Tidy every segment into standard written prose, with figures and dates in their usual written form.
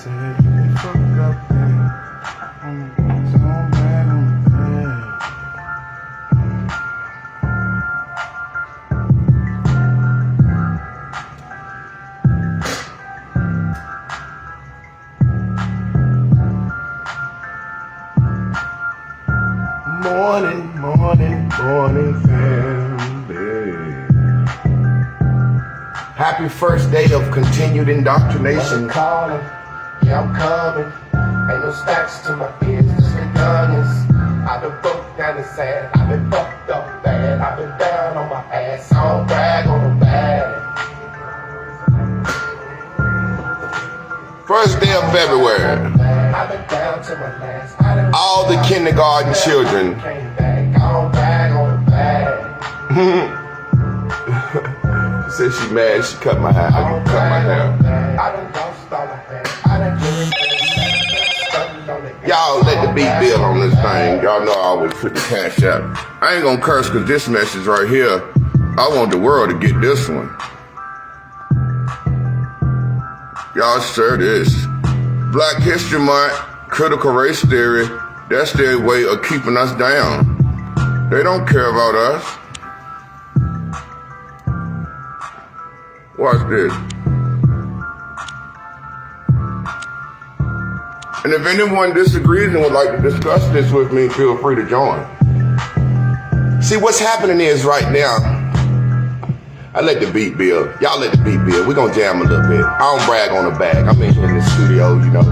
said, you fuck up, babe. I'm so bad on that. Morning, morning, morning, family. Happy first day of continued indoctrination. Calling, yeah, I'm coming. Ain't no stacks to my ears, just been gunners. I've been broke down and sad, I've been fucked up bad, I've been down on my ass, I don't brag on the bad. First day of February. I've been down to my last. All the kindergarten children. Came back, I don't brag on the bad. She said she mad, she cut my hair. I done lost all my hair. I done given Y'all let the beat build on this thing. Y'all know I always put the cash out. I ain't gonna curse cause this message right here, I want the world to get this one. Y'all share this. Black History Month, critical race theory, that's their way of keeping us down. They don't care about us. Watch this. And if anyone disagrees and would like to discuss this with me, feel free to join. See, what's happening is right now, I let the beat build. Y'all let the beat build. We're gonna jam a little bit. I don't brag on the bag. I'm in here in the studio, you know.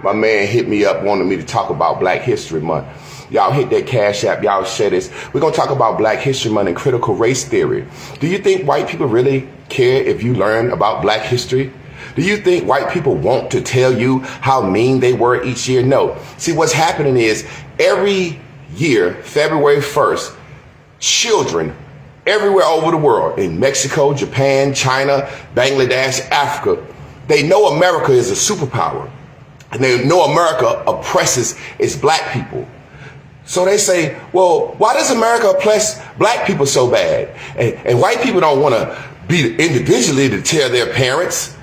My man hit me up, wanted me to talk about Black History Month. Y'all hit that cash app, y'all share this. We're gonna talk about Black History Month and critical race theory. Do you think white people really care if you learn about Black history? Do you think white people want to tell you how mean they were each year? No. See, what's happening is every year, February 1st, children everywhere over the world, in Mexico, Japan, China, Bangladesh, Africa, they know America is a superpower. And they know America oppresses its black people. So they say, well, why does America oppress black people so bad? And white people don't want to be individually to tell their parents.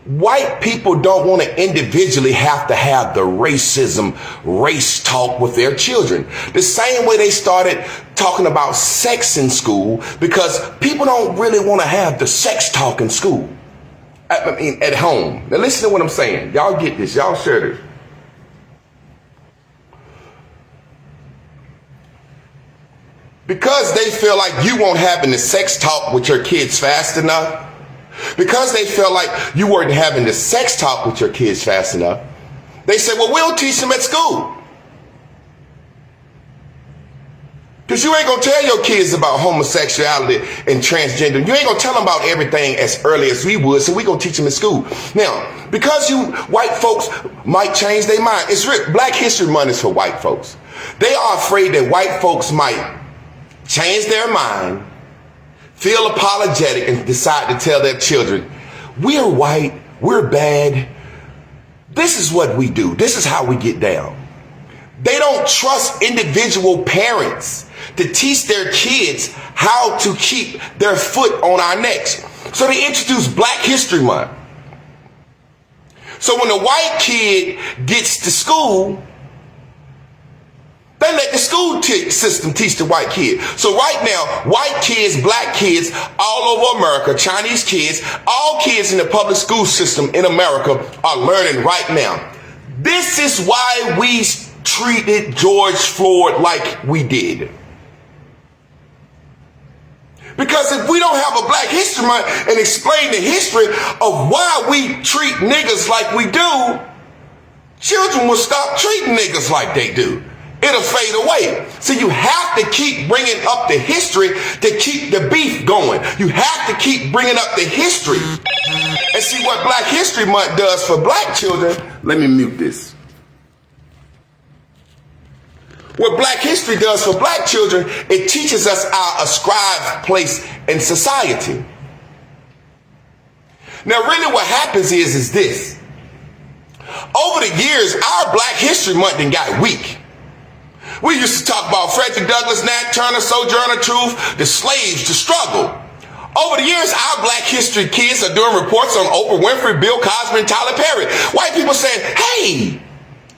White people don't want to individually have to have the racism, race talk with their children. The same way they started talking about sex in school, because people don't really want to have the sex talk in school. I mean, at home. Now listen to what I'm saying. Y'all get this. Y'all share this. Because they feel like you won't having the sex talk with your kids fast enough. Because they felt like you weren't having the sex talk with your kids fast enough, they said, well, we'll teach them at school. Because you ain't going to tell your kids about homosexuality and transgender. You ain't going to tell them about everything as early as we would, so we going to teach them at school. Now, because you white folks might change their mind, it's Black History Month is for white folks. They are afraid that white folks might change their mind, feel apologetic, and decide to tell their children, we're white, we're bad, this is what we do, this is how we get down. They don't trust individual parents to teach their kids how to keep their foot on our necks. So they introduced Black History Month. So when a white kid gets to school, they let the school system teach the white kid. So right now, white kids, black kids, all over America, Chinese kids, all kids in the public school system in America are learning right now. This is why we treated George Floyd like we did. Because if we don't have a Black History Month and explain the history of why we treat niggas like we do, children will stop treating niggas like they do. It'll fade away. So you have to keep bringing up the history to keep the beef going. You have to keep bringing up the history. And see what Black History Month does for black children. Let me mute this. What Black history does for black children, it teaches us our ascribed place in society. Now really what happens is this. Over the years, our Black History Month done got weak. We used to talk about Frederick Douglass, Nat Turner, Sojourner Truth, the slaves, the struggle. Over the years, our Black History kids are doing reports on Oprah Winfrey, Bill Cosby, and Tyler Perry. White people saying, hey,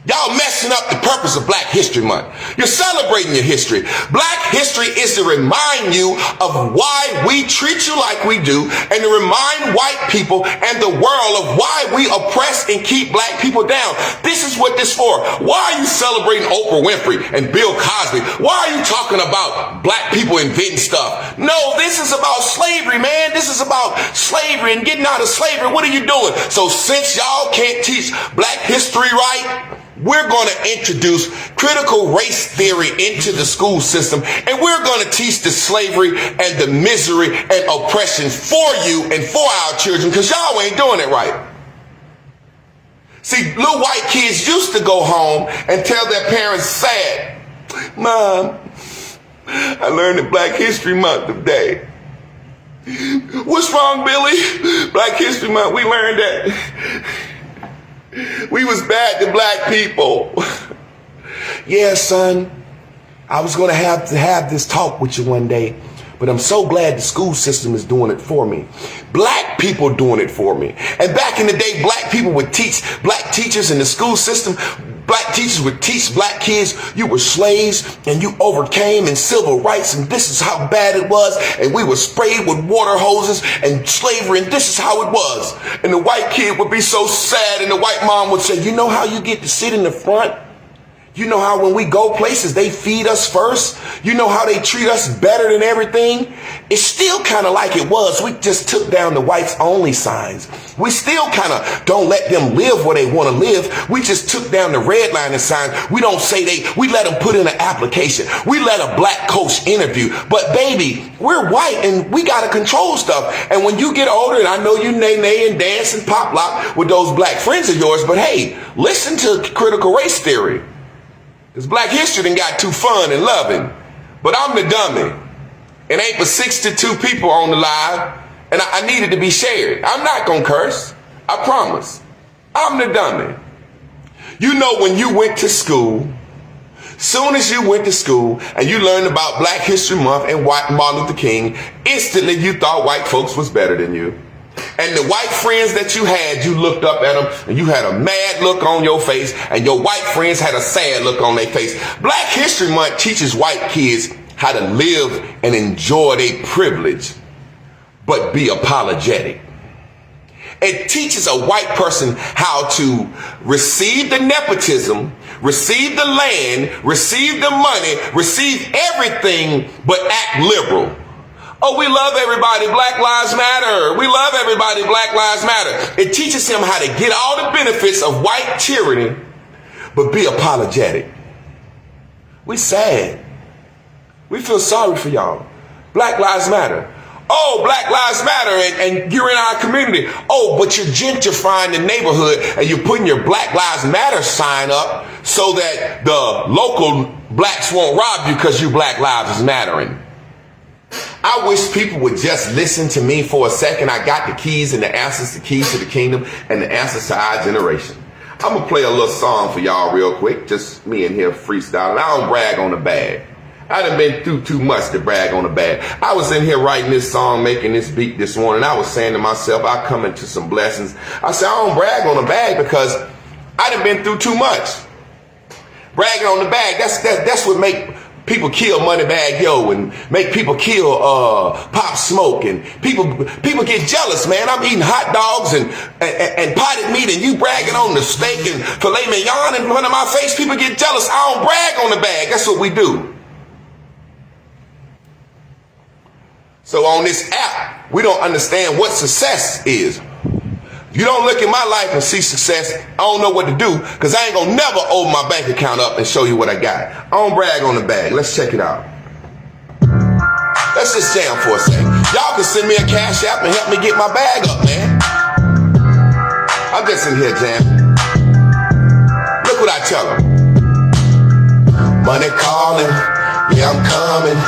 y'all messing up the purpose of Black History Month. You're celebrating your history. Black history is to remind you of why we treat you like we do, and to remind white people and the world of why we oppress and keep Black people down. This is what this is for. Why are you celebrating Oprah Winfrey and Bill Cosby? Why are you talking about Black people inventing stuff? No, this is about slavery, man. This is about slavery and getting out of slavery. What are you doing? So since y'all can't teach Black history right, we're going to introduce critical race theory into the school system, and we're going to teach the slavery and the misery and oppression for you and for our children, because y'all ain't doing it right. See, little white kids used to go home and tell their parents sad, Mom, I learned the Black History Month today. What's wrong, Billy? Black History Month, we learned that we was bad to Black people. Yeah, son, I was going to have this talk with you one day, but I'm so glad the school system is doing it for me. Black people doing it for me. And back in the day, Black people would teach Black teachers in the school system. Black teachers would teach Black kids, you were slaves and you overcame in civil rights, and this is how bad it was, and we were sprayed with water hoses and slavery, and this is how it was. And the white kid would be so sad, and the white mom would say, you know how you get to sit in the front? You know how when we go places, they feed us first? You know how they treat us better than everything? It's still kind of like it was. We just took down the whites only signs. We still kind of don't let them live where they want to live. We just took down the redlining signs. We don't say we let them put in an application. We let a Black coach interview. But baby, we're white and we got to control stuff. And when you get older, and I know you nay and dance and pop lock with those Black friends of yours, but hey, listen to critical race theory. Because Black history done got too fun and loving. But I'm the dummy. It ain't but 62 people on the live, and I needed to be shared. I'm not going to curse. I promise. I'm the dummy. You know, when you went to school, soon as you went to school and you learned about Black History Month and Martin Luther King, instantly you thought white folks was better than you. And the white friends that you looked up at them and you had a mad look on your face, and your white friends had a sad look on their face. Black History Month teaches white kids how to live and enjoy their privilege, but be apologetic. It teaches a white person how to receive the nepotism, receive the land, receive the money, receive everything, but act liberal. Oh, we love everybody, Black Lives Matter. We love everybody, Black Lives Matter. It teaches him how to get all the benefits of white tyranny, but be apologetic. We sad. We feel sorry for y'all. Black Lives Matter. Oh, Black Lives Matter, and you're in our community. Oh, but you're gentrifying the neighborhood and you're putting your Black Lives Matter sign up so that the local blacks won't rob you because you Black Lives is mattering. I wish people would just listen to me for a second. I got the keys and the answers, the keys to the kingdom and the answers to our generation. I'm going to play a little song for y'all real quick. Just me in here freestyling. I don't brag on the bag. I done been through too much to brag on the bag. I was in here writing this song, making this beat this morning. I was saying to myself, I come into some blessings. I said, I don't brag on the bag because I done been through too much. Bragging on the bag, that's what make people kill Moneybag Yo and make people kill Pop Smoke, and people get jealous, man. I'm eating hot dogs and potted meat, and you bragging on the steak and filet mignon in front of my face. People get jealous. I don't brag on the bag. That's what we do. So on this app, we don't understand what success is. If you don't look at my life and see success, I don't know what to do, because I ain't gonna never open my bank account up and show you what I got. I don't brag on the bag. Let's check it out. Let's just jam for a second. Y'all can send me a cash app and help me get my bag up, man. I'm just in here jamming. Look what I tell them. Money calling, yeah, I'm coming.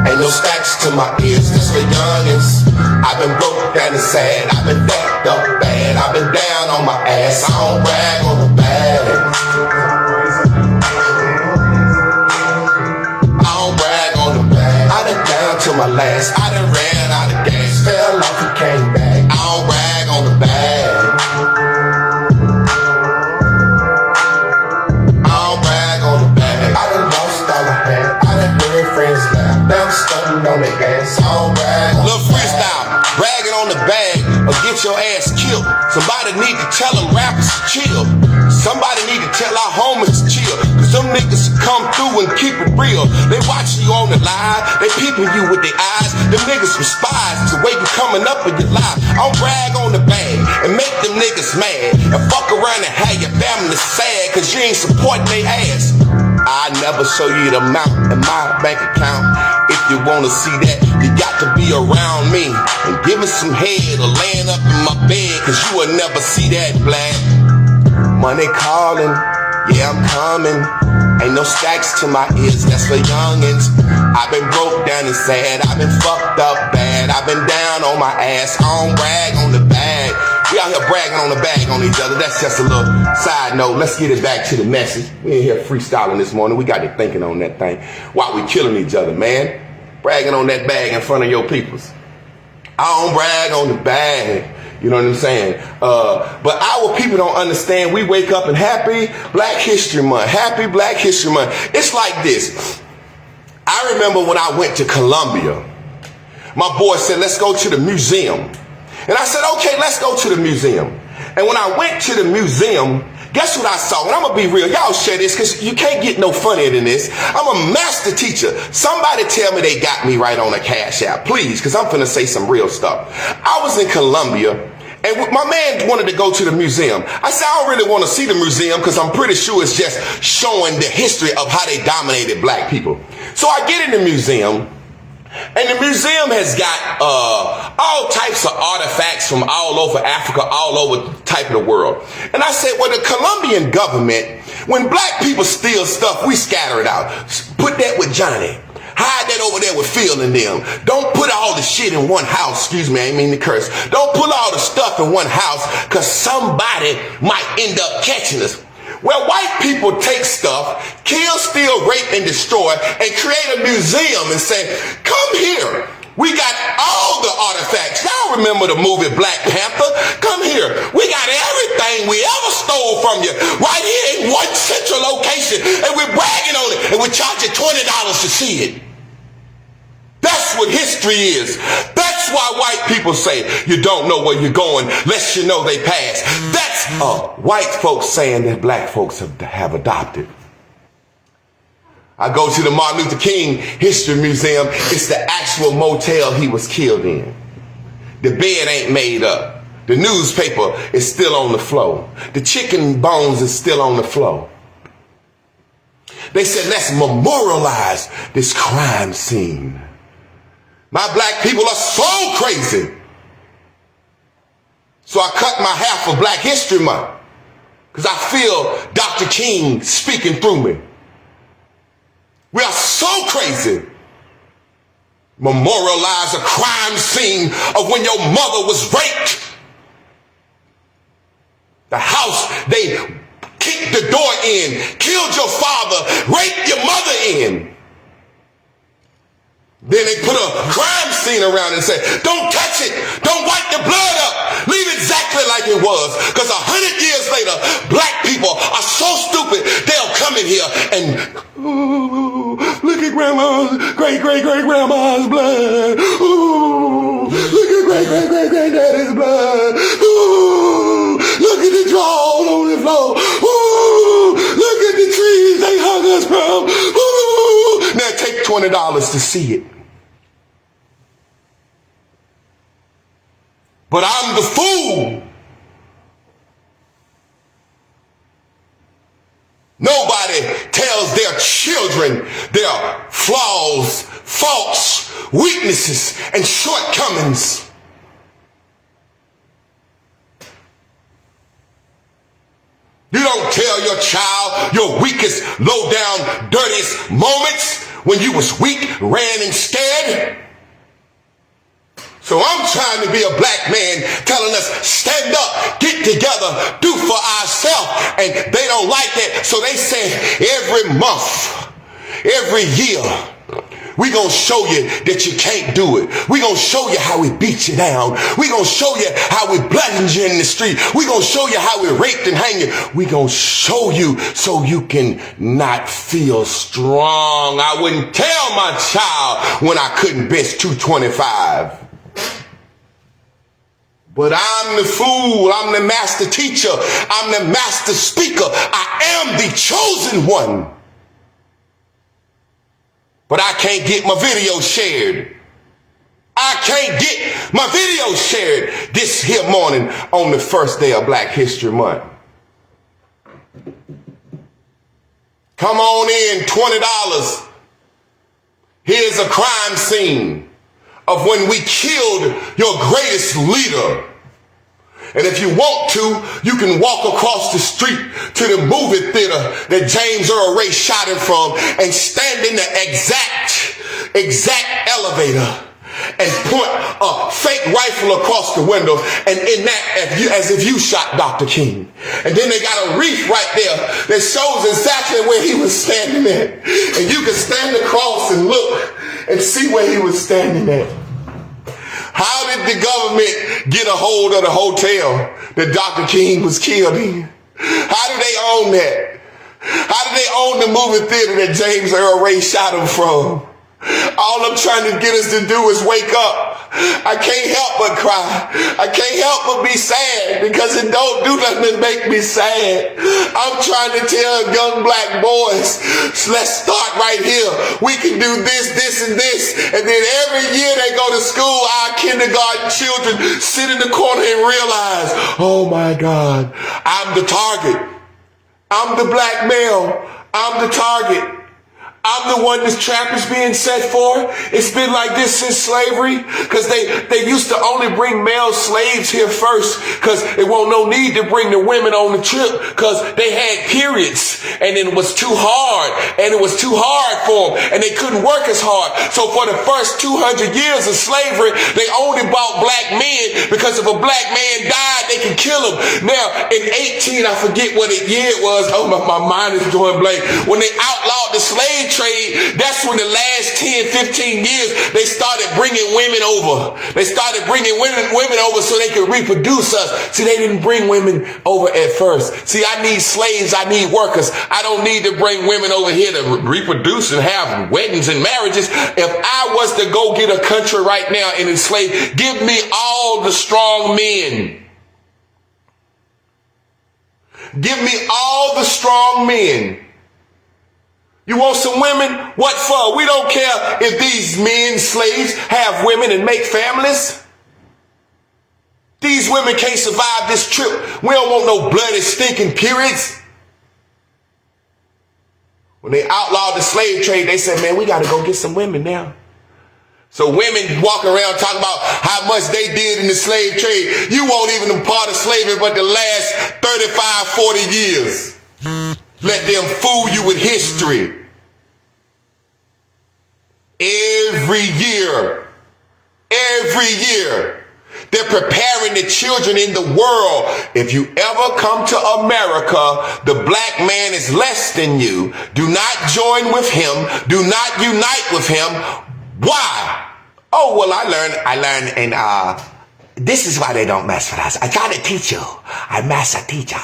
Ain't no stacks to my ears, just the youngins. I've been broke down and sad, I've been backed up bad, I've been down on my ass, I don't brag on the bag. I don't brag on the bag. I done down to my last, I done ran out of gas, fell real. They watching you on the live. They peeping you with their eyes. Them niggas from spies. It's the way you coming up in your life. I'll brag on the bag and make them niggas mad. And fuck around and have your family sad cause you ain't supporting they ass. I never show you the amount in my bank account. If you wanna see that, you got to be around me and give me some head or laying up in my bed cause you will never see that, black. Money calling, yeah, I'm coming. Ain't no stacks to my ears, that's for youngins. I've been broke down and sad, I've been fucked up bad. I've been down on my ass, I don't brag on the bag. We out here bragging on the bag on each other. That's just a little side note. Let's get it back to the message. We in here freestyling this morning. We got to thinking on that thing while we killing each other, man. Bragging on that bag in front of your peoples. I don't brag on the bag. You know what I'm saying? But our people don't understand. We wake up and happy Black History Month. Happy Black History Month. It's like this. I remember when I went to Columbia, my boy said, let's go to the museum. And I said, okay, let's go to the museum. And when I went to the museum, guess what I saw? And I'm going to be real. Y'all share this because you can't get no funnier than this. I'm a master teacher. Somebody tell me they got me right on a Cash App, please, because I'm finna say some real stuff. I was in Columbia, and my man wanted to go to the museum. I said, I don't really want to see the museum because I'm pretty sure it's just showing the history of how they dominated black people. So I get in the museum. And the museum has got all types of artifacts from all over Africa, all over the type of the world. And I said, well, the Colombian government, when black people steal stuff, we scatter it out. Put that with Johnny. Hide that over there with Phil and them. Don't put all the shit in one house. Excuse me, I ain't mean to curse. Don't put all the stuff in one house because somebody might end up catching us. Well, white people take stuff, kill, steal, rape, and destroy, and create a museum and say, come here. We got all the artifacts. Y'all remember the movie Black Panther? Come here. We got everything we ever stole from you right here in one central location, and we're bragging on it, and we charge you $20 to see it. That's what history is. That's why white people say you don't know where you're going lest you know they passed. That's white folks saying that black folks have adopted. I go to the Martin Luther King History Museum. It's the actual motel he was killed in. The bed ain't made up. The newspaper is still on the floor. The chicken bones is still on the floor. They said, let's memorialize this crime scene. My black people are so crazy. So I cut my hair for Black History Month because I feel Dr. King speaking through me. We are so crazy. Memorialize a crime scene of when your mother was raped. The house they kicked the door in, killed your father, raped your mother in. Then they put a crime scene around and say, don't touch it. Don't wipe the blood up. Leave it exactly like it was. Because 100 years later, black people are so stupid, they'll come in here and, ooh, look at grandma's, great-great-great-grandma's blood. Ooh, look at great-great-great-granddaddy's blood. Ooh, look at the drawers on the floor. Ooh, look at the trees they hung us from. Ooh. Now take $20 to see it. But I'm the fool. Nobody tells their children their flaws, faults, weaknesses, and shortcomings. You don't tell your child your weakest, low down, dirtiest moments when you was weak, ran, and scared. So I'm trying to be a black man telling us, stand up, get together, do for ourselves. And they don't like that. So they say every month, every year, we gonna show you that you can't do it. We gonna show you how we beat you down. We gonna show you how we bludgeoned you in the street. We gonna show you how we raped and hang you. We gonna show you so you can not feel strong. I wouldn't tell my child when I couldn't bench 225. But I'm the fool, I'm the master teacher, I'm the master speaker, I am the chosen one. but I can't get my video shared. I can't get my video shared this here morning on the first day of Black History Month. Come on in, $20. Here's a crime scene of when we killed your greatest leader. And if you want to, you can walk across the street to the movie theater that James Earl Ray shot him from and stand in the exact elevator and point a fake rifle across the window, and in that, as if you shot Dr. King. And then they got a wreath right there that shows exactly where he was standing at. And you can stand across and look and see where he was standing at. How did the government get a hold of the hotel that Dr. King was killed in? How do they own that? How do they own the movie theater that James Earl Ray shot him from? All I'm trying to get us to do is wake up. I can't help but cry. I can't help but be sad because it don't do nothing to make me sad. I'm trying to tell young black boys, let's start right here. We can do this, this, and this. And then every year they go to school, our kindergarten children sit in the corner and realize, oh my God, I'm the target. I'm the black male. I'm the target. I'm the one this trap is being set for. It's been like this since slavery, because they used to only bring male slaves here first because it wasn't no need to bring the women on the trip because they had periods and it was too hard for them and they couldn't work as hard. So for the first 200 years of slavery, they only bought black men because if a black man died, they could kill him. Now in 18, I forget what year it was. Oh, my mind is drawing blank. When they outlawed the slave trade, that's when the last 10, 15 years, they started bringing women over. They started bringing women over so they could reproduce us. See, they didn't bring women over at first. See, I need slaves. I need workers. I don't need to bring women over here to reproduce and have weddings and marriages. If I was to go get a country right now and enslave, give me all the strong men. Give me all the strong men. You want some women? What for? We don't care if these men, slaves, have women and make families. These women can't survive this trip. We don't want no bloody, stinking periods. When they outlawed the slave trade, they said, man, we got to go get some women now. So women walk around talking about how much they did in the slave trade. You won't even a part of slavery but the last 35, 40 years. Let them fool you with history. Every year, they're preparing the children in the world. If you ever come to America, the black man is less than you. Do not join with him. Do not unite with him. Why? Oh, well, I learned, and this is why they don't mess with us. I try to teach you. I'm master teacher.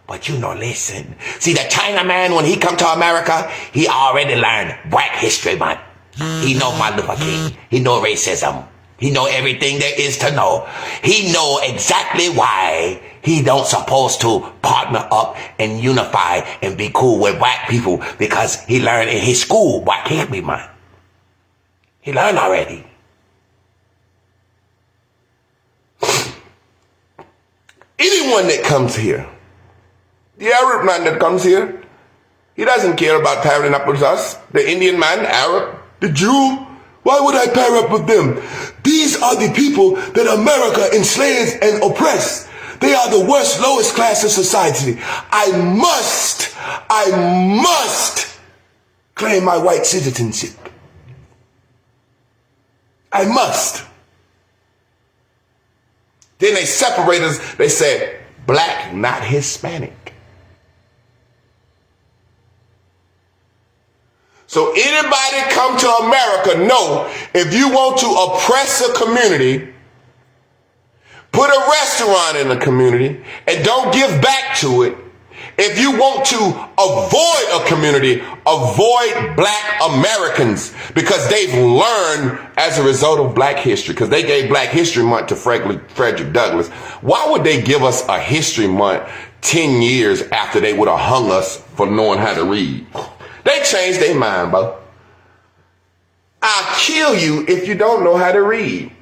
But you know, listen. See, the Chinaman, when he come to America, he already learned Black History Month. He know Martin Luther King. He know racism. He know everything there is to know. He know exactly why he don't supposed to partner up and unify and be cool with black people, because he learned in his school Black History Month. He learned already. Anyone that comes here, the Arab man that comes here, he doesn't care about pairing up with us. The Indian man, Arab, the Jew, why would I pair up with them? These are the people that America enslaves and oppresses. They are the worst, lowest class of society. I must claim my white citizenship. I must. Then they separate us. They said, black, not Hispanic. So anybody come to America, know, if you want to oppress a community, put a restaurant in the community and don't give back to it. If you want to avoid a community, avoid black Americans, because they've learned as a result of black history, because they gave Black History Month to Frederick Douglass. Why would they give us a history month 10 years after they would have hung us for knowing how to read? They changed their mind, bro. I'll kill you if you don't know how to read.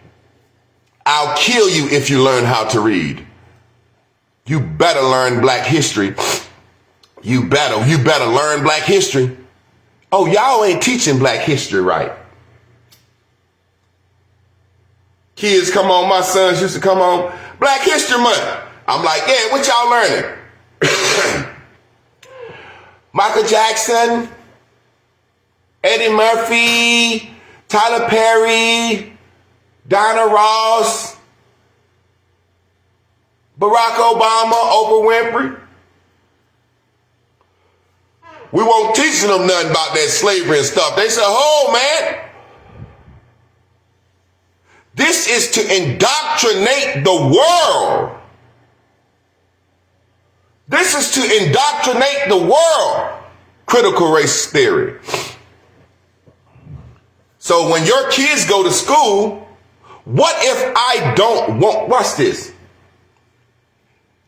I'll kill you if you learn how to read. You better learn black history. You better learn black history. Oh, y'all ain't teaching black history right. Kids come on, my sons used to come on Black History Month. I'm like, yeah, what y'all learning? Michael Jackson, Eddie Murphy, Tyler Perry, Donna Ross, Barack Obama, Oprah Winfrey. We won't teach them nothing about that slavery and stuff. They say, oh man, this is to indoctrinate the world. This is to indoctrinate the world. Critical race theory. So when your kids go to school, what if I don't want, watch this.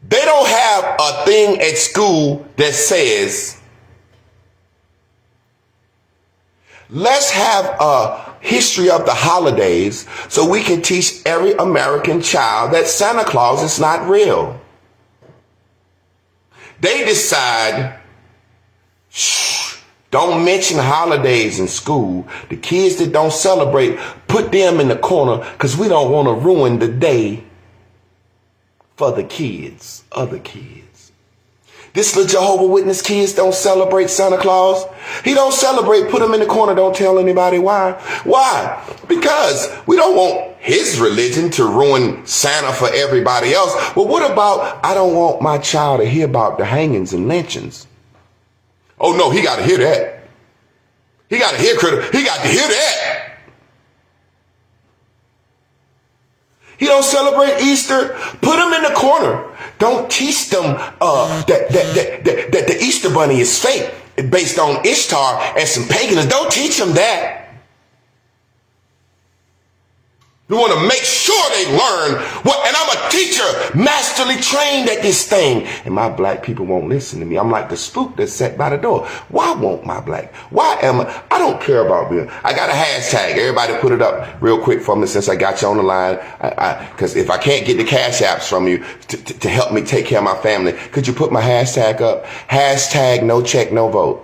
They don't have a thing at school that says, let's have a history of the holidays so we can teach every American child that Santa Claus is not real. They decide, shh, don't mention holidays in school. The kids that don't celebrate, put them in the corner because we don't want to ruin the day for the kids, other kids. This little Jehovah's Witness kids don't celebrate Santa Claus. He don't celebrate, put him in the corner, don't tell anybody why. Why? Because we don't want his religion to ruin Santa for everybody else. Well, what about, I don't want my child to hear about the hangings and lynchings. Oh no, he got to hear that. He got to hear he got to hear that. He don't celebrate Easter. Put him in the corner. Don't teach them that the Easter bunny is fake based on Ishtar and some pagans. Don't teach them that. We want to make sure they learn what, and I'm a teacher, masterly trained at this thing. And my black people won't listen to me. I'm like the spook that's sat by the door. Why won't my black? Why am I don't care about them. I got a hashtag. Everybody put it up real quick for me since I got you on the line. Because if I can't get the cash apps from you to help me take care of my family, could you put my hashtag up? Hashtag no check, no vote.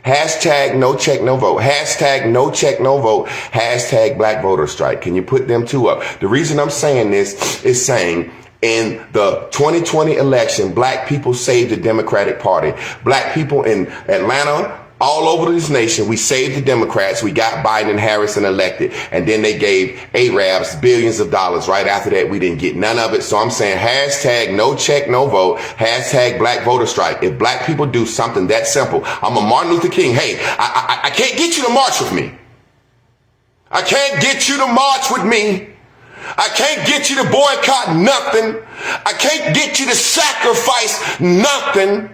Hashtag no check, no vote. Hashtag no check, no vote. Hashtag black voter strike. Can you put them two up? The reason I'm saying this is saying in the 2020 election, black people saved the Democratic Party. Black people in Atlanta, all over this nation, we saved the Democrats. We got Biden and Harris elected. And then they gave Arabs billions of dollars. Right after that, we didn't get none of it. So I'm saying hashtag no check, no vote. Hashtag black voter strike. If black people do something that simple, I'm a Martin Luther King. Hey, I can't get you to march with me. I can't get you to march with me. I can't get you to boycott nothing. I can't get you to sacrifice nothing.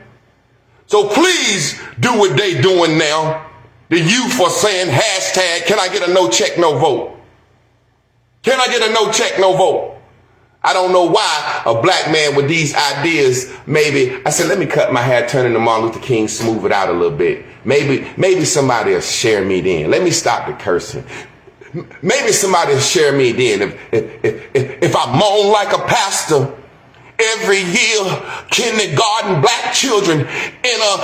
So please do what they doing now. The youth are saying hashtag, can I get a no check, no vote? Can I get a no check, no vote? I don't know why a black man with these ideas, maybe, I said, let me cut my hair, turn into Martin Luther King, smooth it out a little bit. Maybe somebody will share me then. Let me stop the cursing. Maybe somebody will share me then. If I moan like a pastor, every year, kindergarten black children in an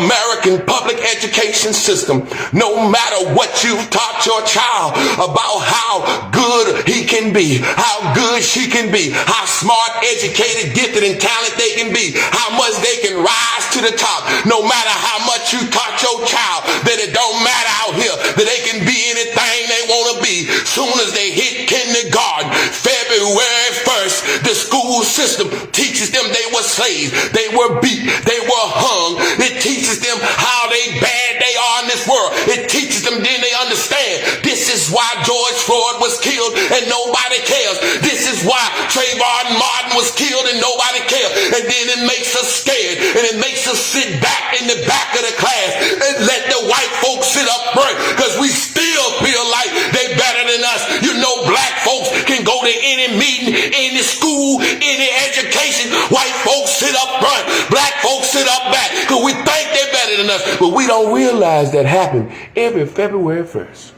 American public education system, no matter what you've taught your child about how good he can be, how good she can be, how smart, educated, gifted, and talented they can be, how much they can rise to the top, no matter how much you taught your child that it don't matter out here, that they can be anything they want to be. Soon as they hit kindergarten, February 1st, the school system teaches them they were slaves, they were beat, they were hung. It teaches them how bad they are in this world. It teaches them, then they understand. This is why George Floyd was killed and nobody cares. This is why Trayvon Martin was killed and nobody cares. And then it makes us scared, and it makes us sit back in the back of the class and let the white folks sit up front, because we still feel like they better than us. You know, black folks can go to any meeting, any school, any education. White folks sit up front, black folks sit up back, because we think they're better than us. But we don't realize that happened every February 1st.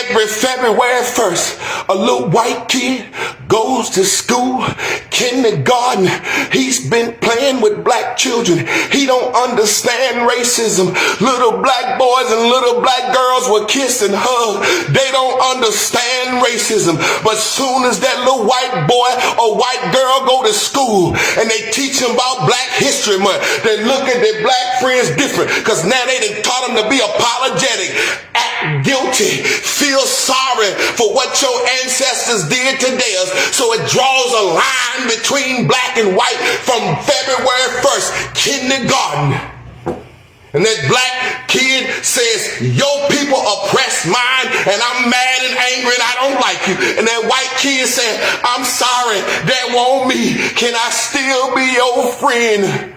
Every February 1st, a little white kid goes to school, kindergarten. He's been playing with black children. He don't understand racism. Little black boys and little black girls will kiss and hug. They don't understand racism. But soon as that little white boy or white girl go to school and they teach them about Black History Month, they look at their black friends different because now they done taught them to be apologetic, act guilty, feel sorry for what your ancestors did to theirs. So it draws a line between black and white from February 1st, kindergarten. And that black kid says, your people oppress mine and I'm mad and angry and I don't like you. And that white kid said, I'm sorry, that won't me. Can I still be your friend?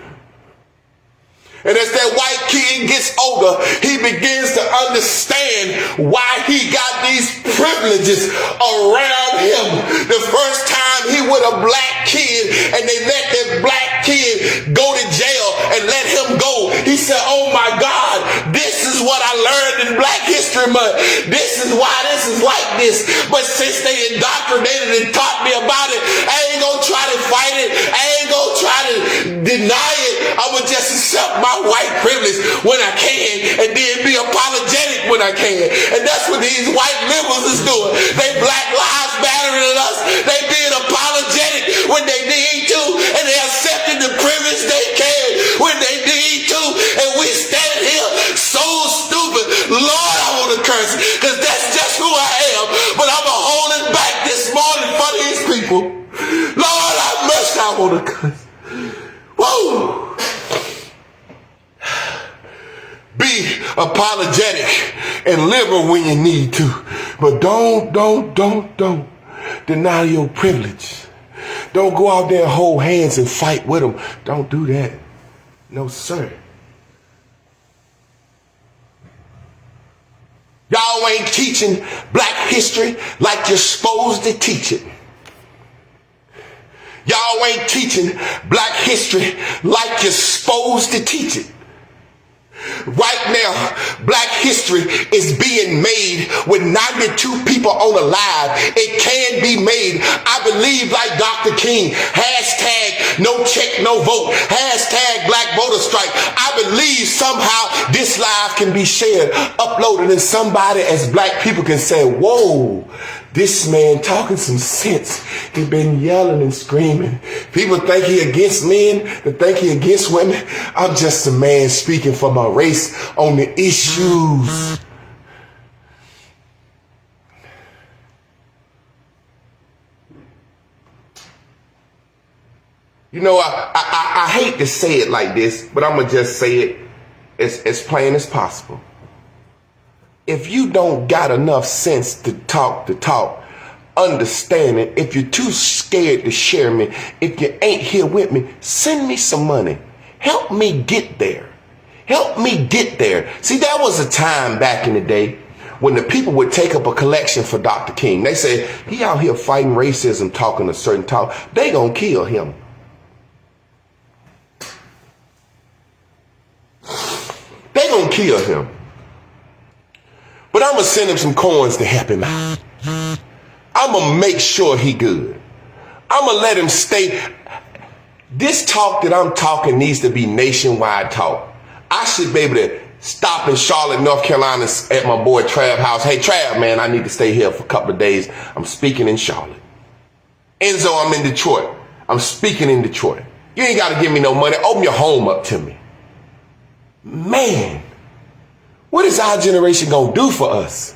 And as that white kid gets older, he begins to understand why he got these privileges around him. The first time he with a black kid and they let that black kid go to jail and let him go, he said, oh my God, this is what I learned in Black History Month. This is why this is like this. But since they indoctrinated and taught me about it, I ain't gonna try to fight it. I ain't gonna try to deny it. I would just accept my white privilege when I can and then be apologetic when I can. And that's what these white liberals is doing. They Black Lives Mattering us. They being apologetic when they need to, and they accepting the privilege they can when they need to. And we stand here so stupid. Lord, I want to curse because that's just who I am. But I'm holding back this morning for these people. Lord, I want to curse. Woo! Be apologetic and liberal when you need to. But don't deny your privilege. Don't go out there and hold hands and fight with them. Don't do that. No, sir. Y'all ain't teaching black history like you're supposed to teach it. Y'all ain't teaching black history like you're supposed to teach it. Right now, black history is being made with 92 people on the live. It can be made. I believe, like Dr. King, hashtag no check, no vote, hashtag black voter strike. I believe somehow this live can be shared, uploaded, and somebody as black people can say, whoa, this man talking some sense. He been yelling and screaming. People think he against men. They think he against women. I'm just a man speaking for my race on the issues. You know, I hate to say it like this, but I'm going to just say it as plain as possible. If you don't got enough sense to talk, understand it, if you're too scared to share me, if you ain't here with me, send me some money. Help me get there. Help me get there. See, there was a time back in the day when the people would take up a collection for Dr. King. They said, he out here fighting racism, talking a certain talk. They gonna kill him. They gonna kill him. But I'm going to send him some coins to help him out. I'm going to make sure he good. I'm going to let him stay. This talk that I'm talking needs to be nationwide talk. I should be able to stop in Charlotte, North Carolina at my boy Trav house. Hey, Trav, man, I need to stay here for a couple of days. I'm speaking in Charlotte. Enzo, I'm in Detroit. I'm speaking in Detroit. You ain't got to give me no money. Open your home up to me. Man. What is our generation going to do for us?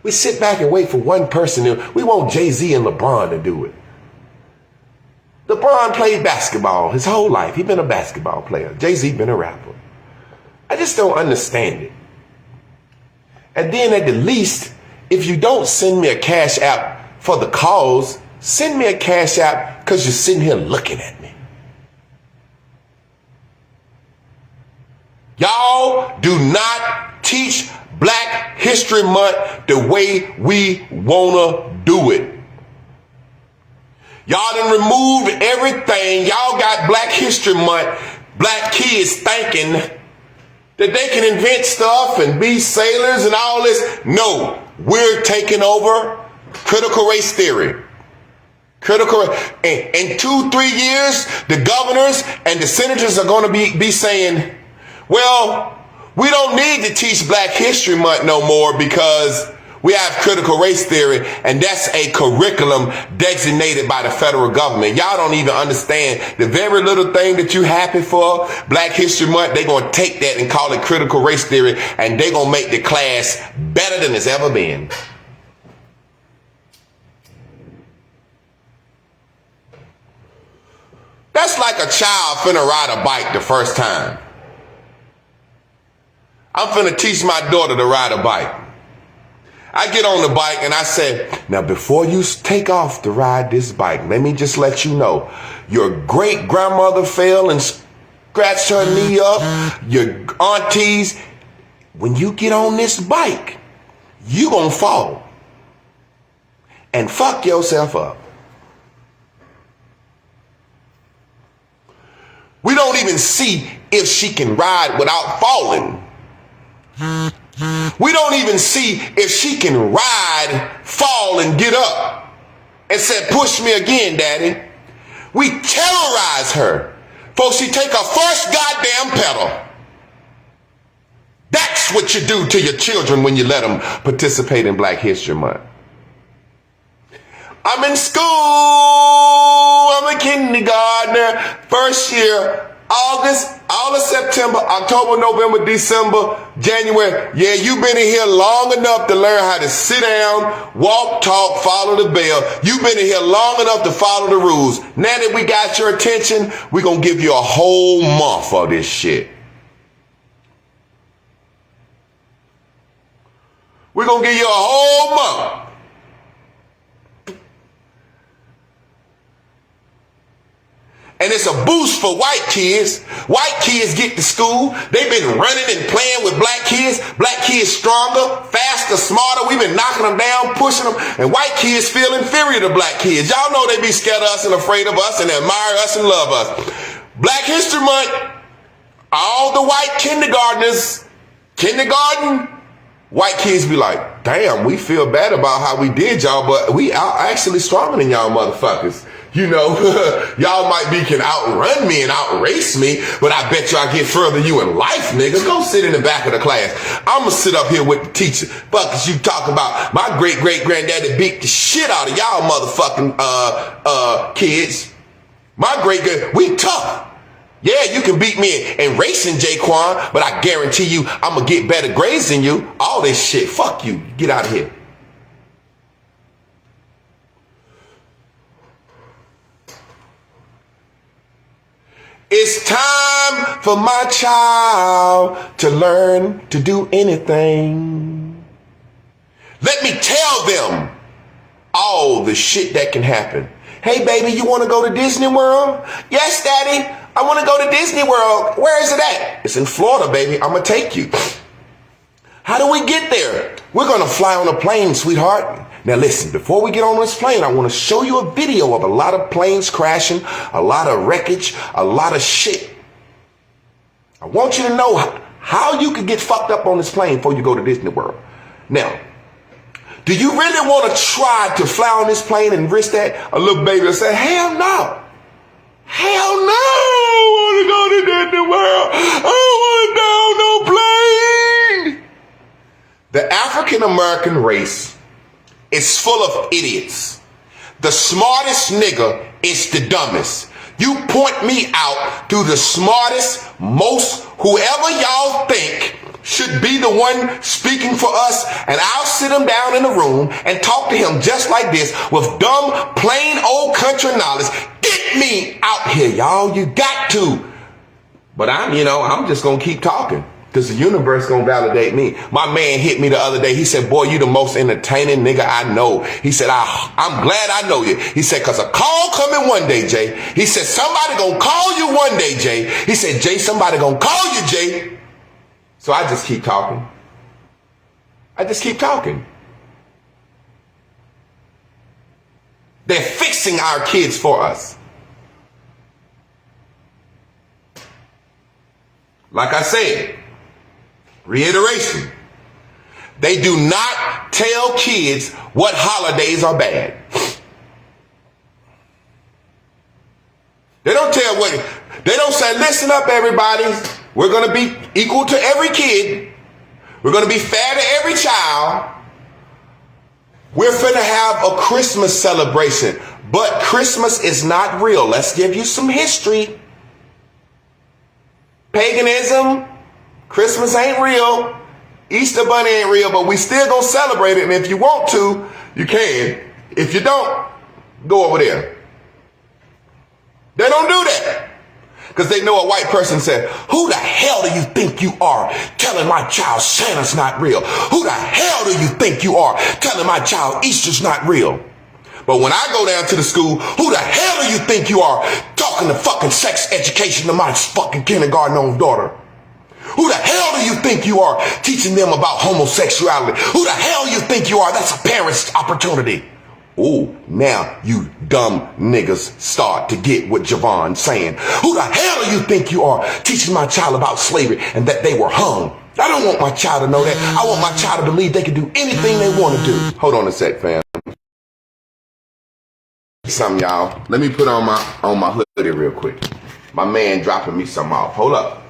We sit back and wait for one person. We want Jay-Z and LeBron to do it. LeBron played basketball his whole life. He's been a basketball player. Jay-Z been a rapper. I just don't understand it. And then at the least, if you don't send me a cash app for the cause, send me a cash app because you're sitting here looking at me. Y'all do not teach Black History Month the way we wanna do it. Y'all done removed everything. Y'all got Black History Month, black kids thinking that they can invent stuff and be sailors and all this. No, we're taking over critical race theory. In 2-3 years, the governors and the senators are going to be saying, well, we don't need to teach Black History Month no more because we have critical race theory, and that's a curriculum designated by the federal government. Y'all don't even understand the very little thing that you happy for, Black History Month. They're going to take that and call it critical race theory, and they're going to make the class better than it's ever been. That's like a child finna ride a bike the first time. I'm finna teach my daughter to ride a bike. I get on the bike and I say, now before you take off to ride this bike, let me just let you know, your great grandmother fell and scratched her knee up, your aunties, when you get on this bike, you gonna fall and fuck yourself up. We don't even see if she can ride without falling. We don't even see if she can ride, fall, and get up and say, push me again, daddy. We terrorize her. Folks, she take her first goddamn pedal. That's what you do to your children when you let them participate in Black History Month. I'm in school. I'm a kindergartner. First year, August, all of September, October, November, December, January. Yeah, you've been in here long enough to learn how to sit down, walk, talk, follow the bell. You've been in here long enough to follow the rules. Now that we got your attention, we're going to give you a whole month of this shit. We're going to give you a whole month. And it's a boost for white kids. White kids get to school. They've been running and playing with black kids. Black kids stronger, faster, smarter. We've been knocking them down, pushing them. And white kids feel inferior to black kids. Y'all know they be scared of us and afraid of us and admire us and love us. Black History Month, all the white kindergartners, kindergarten, white kids be like, damn, we feel bad about how we did y'all, but we are actually stronger than y'all motherfuckers. You know, y'all might can outrun me and outrace me, but I bet you I get further you in life, niggas. Go sit in the back of the class. I'm going to sit up here with the teacher. Fuck is you talking about? My great-great-granddaddy beat the shit out of y'all motherfucking kids. My great-great, we tough. Yeah, you can beat me in racing, Jaquan, but I guarantee you I'm going to get better grades than you. All this shit. Fuck you. Get out of here. It's time for my child to learn to do anything. Let me tell them all the shit that can happen. Hey, baby, you want to go to Disney World? Yes, Daddy. I want to go to Disney World. Where is it at? It's in Florida, baby. I'm going to take you. How do we get there? We're going to fly on a plane, sweetheart. Now listen, before we get on this plane, I want to show you a video of a lot of planes crashing, a lot of wreckage, a lot of shit. I want you to know how you can get fucked up on this plane before you go to Disney World. Now, do you really want to try to fly on this plane and risk that? A little baby will say, hell no. Hell no, I want to go to Disney World. I don't want to down no plane. The African American race is full of idiots. The smartest nigga is the dumbest. You point me out to the smartest, most, whoever y'all think should be the one speaking for us, and I'll sit him down in the room and talk to him just like this with dumb, plain old country knowledge. Get me out here, y'all. You got to. But I'm just going to keep talking. Because the universe gonna validate me. My man hit me the other day. He said, boy, you the most entertaining nigga I know. He said, I'm glad I know you. He said, because a call coming one day, Jay. He said, somebody gonna call you one day, Jay. He said, Jay, somebody gonna call you, Jay. So I just keep talking. I just keep talking. They're fixing our kids for us. Like I said, reiteration. They do not tell kids what holidays are bad. They don't tell they don't say, listen up everybody, we're going to be equal to every kid. We're going to be fair to every child. We're finna have a Christmas celebration, but Christmas is not real. Let's give you some history. Paganism, Christmas ain't real. Easter bunny ain't real, but we still gonna celebrate it. And if you want to, you can. If you don't, go over there. They don't do that. Because they know a white person said, who the hell do you think you are telling my child Santa's not real? Who the hell do you think you are telling my child Easter's not real? But when I go down to the school, who the hell do you think you are talking to fucking sex education to my fucking kindergarten daughter? Who the hell do you think you are teaching them about homosexuality? Who the hell you think you are? That's a parent's opportunity. Oh, now you dumb niggas start to get what Javon's saying. Who the hell do you think you are teaching my child about slavery and that they were hung? I don't want my child to know that. I want my child to believe they can do anything they want to do. Hold on a sec, fam. Something, y'all. Let me put on my hoodie real quick. My man dropping me something off. Hold up.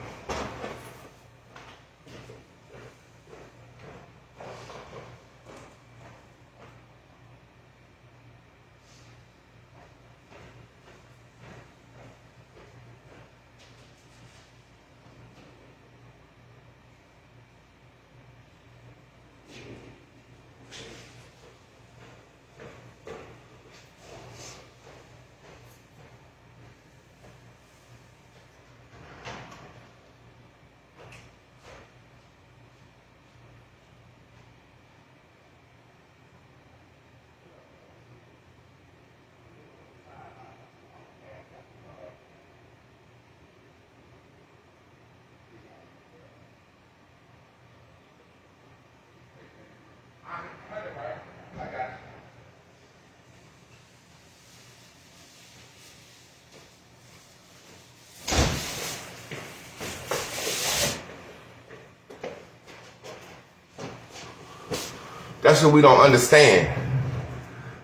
That's what we don't understand.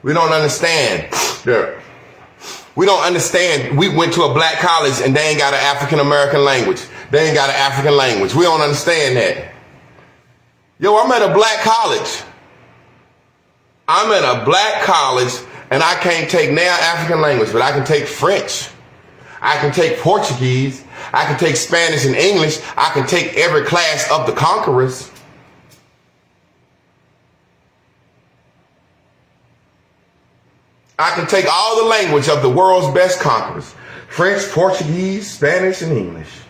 We don't understand. We don't understand. We went to a black college and they ain't got an African American language. They ain't got an African language. We don't understand that. Yo, I'm at a black college. I'm at a black college and I can't take now African language, but I can take French. I can take Portuguese. I can take Spanish and English. I can take every class of the conquerors. I can take all the language of the world's best conquerors. French, Portuguese, Spanish, and English.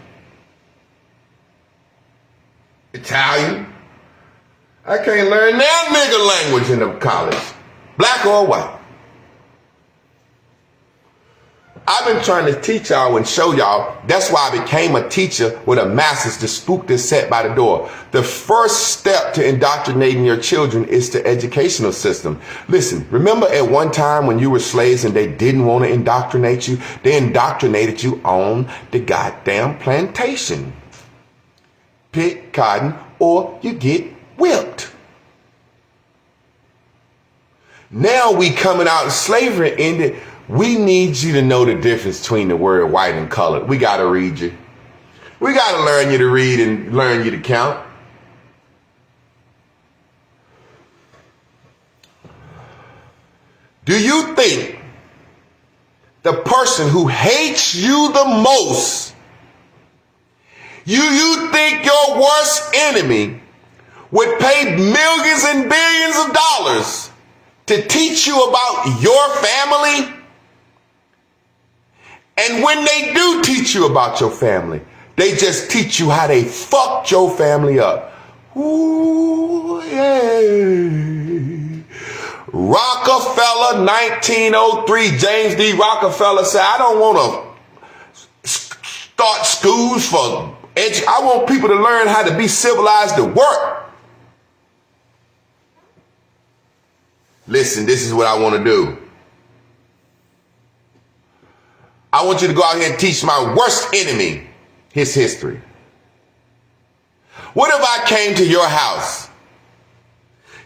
Italian. I can't learn that nigga language in the college. Black or white. I've been trying to teach y'all and show y'all. That's why I became a teacher with a master's to spook this set by the door. The first step to indoctrinating your children is the educational system. Listen, remember at one time when you were slaves and they didn't want to indoctrinate you? They indoctrinated you on the goddamn plantation. Pick cotton or you get whipped. Now we coming out of slavery ended. We need you to know the difference between the word white and colored. We got to read you. We got to learn you to read and learn you to count. Do you think the person who hates you the most, you think your worst enemy would pay millions and billions of dollars to teach you about your family? And when they do teach you about your family, they just teach you how they fucked your family up. Ooh, yeah. Rockefeller, 1903, James D. Rockefeller said, I don't want to start schools for I want people to learn how to be civilized to work. Listen, this is what I want to do. I want you to go out here and teach my worst enemy his history. What if I came to your house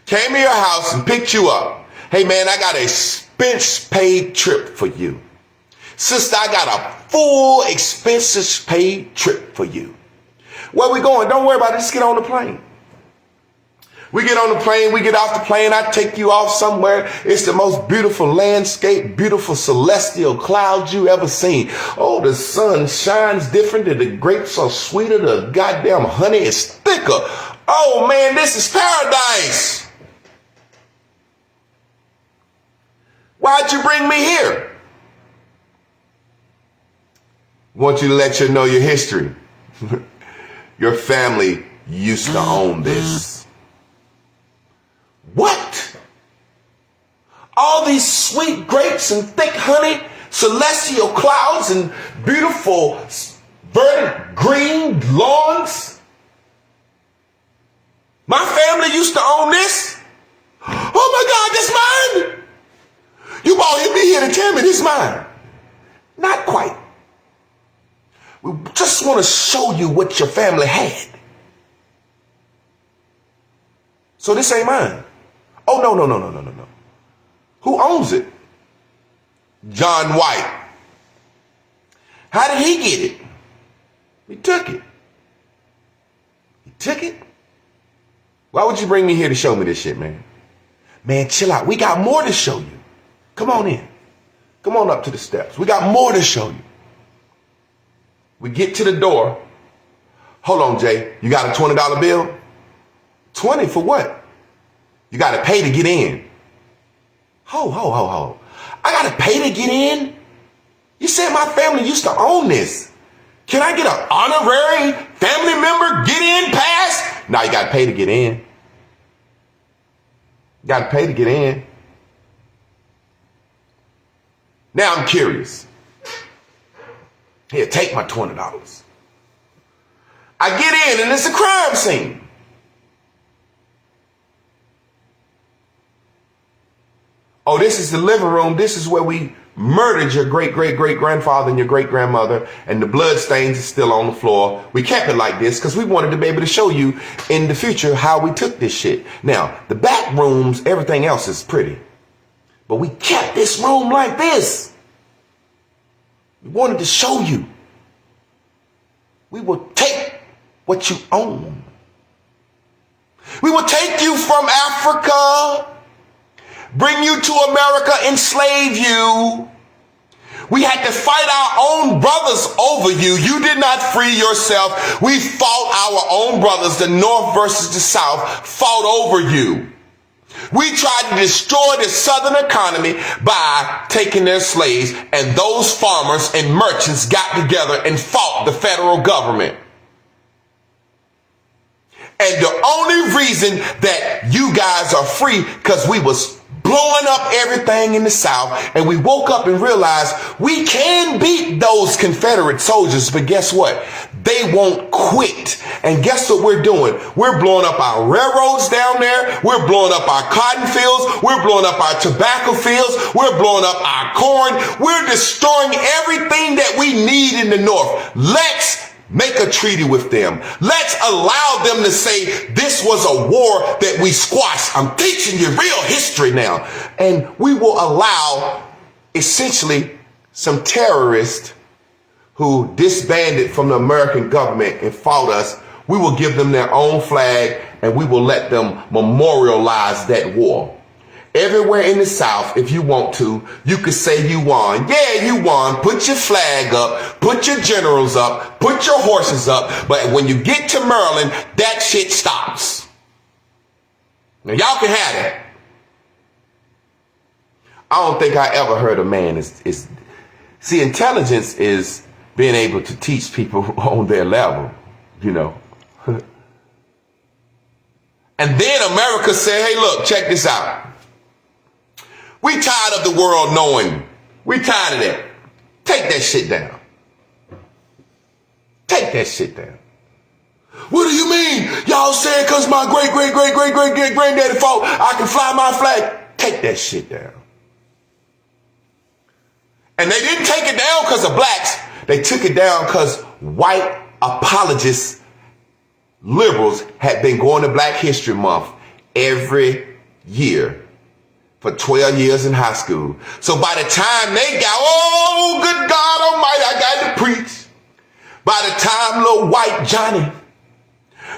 came to your house and picked you up. Hey man, I got a expense paid trip for you. Sister, I got a full expenses paid trip for you. Where we going? Don't worry about it. Just get on the plane. We get on the plane. We get off the plane. I take you off somewhere. It's the most beautiful landscape, beautiful celestial clouds you ever seen. Oh, the sun shines different. The grapes are sweeter. The goddamn honey is thicker. Oh man, this is paradise. Why'd you bring me here? I want you to let you know your history. Your family used to own this. What? All these sweet grapes and thick honey, celestial clouds and beautiful verdant green lawns? My family used to own this? Oh my God, this mine? You brought me here to tell me this mine. Not quite. We just want to show you what your family had. So this ain't mine. Oh, no. Who owns it? John White. How did he get it? He took it. He took it? Why would you bring me here to show me this shit, man? Man, chill out. We got more to show you. Come on in. Come on up to the steps. We got more to show you. We get to the door. Hold on, Jay. You got a $20 bill? 20 for what? You got to pay to get in. Ho. I got to pay to get in? You said my family used to own this. Can I get an honorary family member get in pass? No, you got to pay to get in. You got to pay to get in. Now I'm curious. Here, take my $20. I get in and it's a crime scene. Oh, this is the living room. This is where we murdered your great-great-great-grandfather and your great-grandmother, and the blood stains are still on the floor. We kept it like this because we wanted to be able to show you in the future how we took this shit. Now, the back rooms, everything else is pretty. But we kept this room like this. We wanted to show you. We will take what you own. We will take you from Africa, bring you to America, enslave you. We had to fight our own brothers over you. You did not free yourself. We fought our own brothers, the North versus the South, fought over you. We tried to destroy the Southern economy by taking their slaves, and those farmers and merchants got together and fought the federal government. And the only reason that you guys are free, because we was blowing up everything in the South, and we woke up and realized we can beat those Confederate soldiers, but guess what? They won't quit. And guess what we're doing? We're blowing up our railroads down there. We're blowing up our cotton fields. We're blowing up our tobacco fields. We're blowing up our corn. We're destroying everything that we need in the North. Let's make a treaty with them. Let's allow them to say this was a war that we squashed. I'm teaching you real history now. And we will allow essentially some terrorists who disbanded from the American government and fought us. We will give them their own flag and we will let them memorialize that war. Everywhere in the South, if you want to, you could say you won. Yeah, you won. Put your flag up, put your generals up, put your horses up. But when you get to Maryland, that shit stops. Now y'all can have it. I don't think I ever heard a man see, intelligence is being able to teach people on their level, you know. And then America said, hey, look, check this out. We tired of the world knowing. We tired of that. Take that shit down. Take that shit down. What do you mean? Y'all saying because my great-great-great-great-great-great-granddaddy fought, I can fly my flag? Take that shit down. And they didn't take it down because of blacks. They took it down because white apologists, liberals, had been going to Black History Month every year for 12 years in high school. So by the time they got, oh, good God Almighty, I got to preach. By the time little white Johnny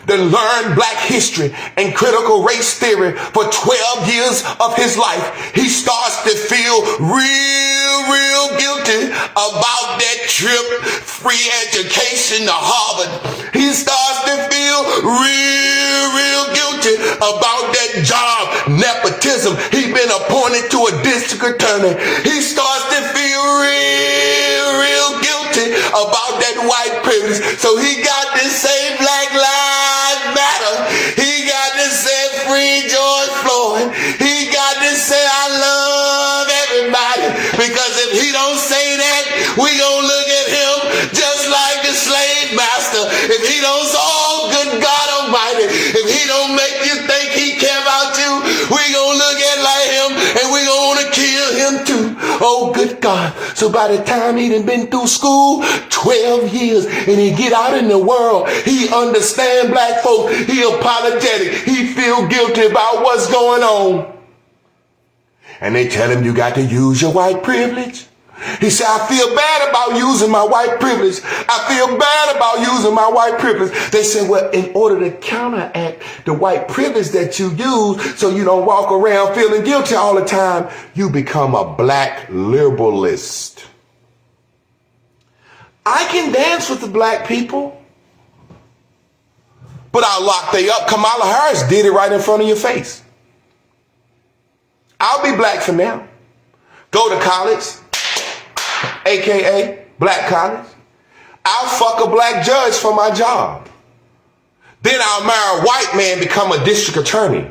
done learned black history and critical race theory for 12 years of his life, he starts to feel real guilty about that trip, free education to Harvard. He starts to feel real guilty about that job, nepotism. He been appointed to a district attorney. He starts to feel real guilty about that white privilege. So he got to say Black Lives Matter. He got to say free George Floyd. He got to say I love everybody. Because if he don't say that, we gonna look at him just like the slave master. If he don't say, oh good God Almighty, if he don't make you think he care about you, we gonna look at like him and we gonna wanna kill him too. Oh good God. So by the time he done been through school 12 years and he get out in the world, he understand black folks, he apologetic, he feel guilty about what's going on. And they tell him you got to use your white privilege. He said, I feel bad about using my white privilege. I feel bad about using my white privilege. They said, well, in order to counteract the white privilege that you use so you don't walk around feeling guilty all the time, you become a black liberalist. I can dance with the black people, but I'll lock they up. Kamala Harris did it right in front of your face. I'll be black for now. Go to college, AKA black college. I'll fuck a black judge for my job. Then I'll marry a white man, become a district attorney,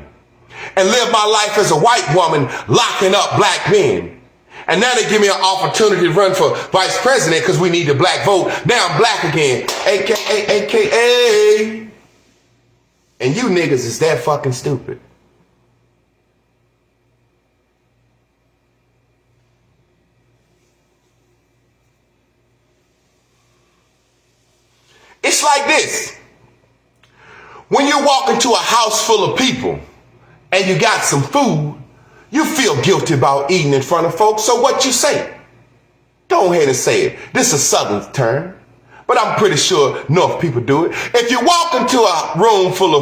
and live my life as a white woman locking up black men. And now they give me an opportunity to run for vice president because we need the black vote. Now I'm black again, AKA. And you niggas is that fucking stupid. It's like this. When you walk into a house full of people and you got some food, you feel guilty about eating in front of folks. So what you say? Go ahead and say it. This is a Southern term, but I'm pretty sure North people do it. If you walk into a room full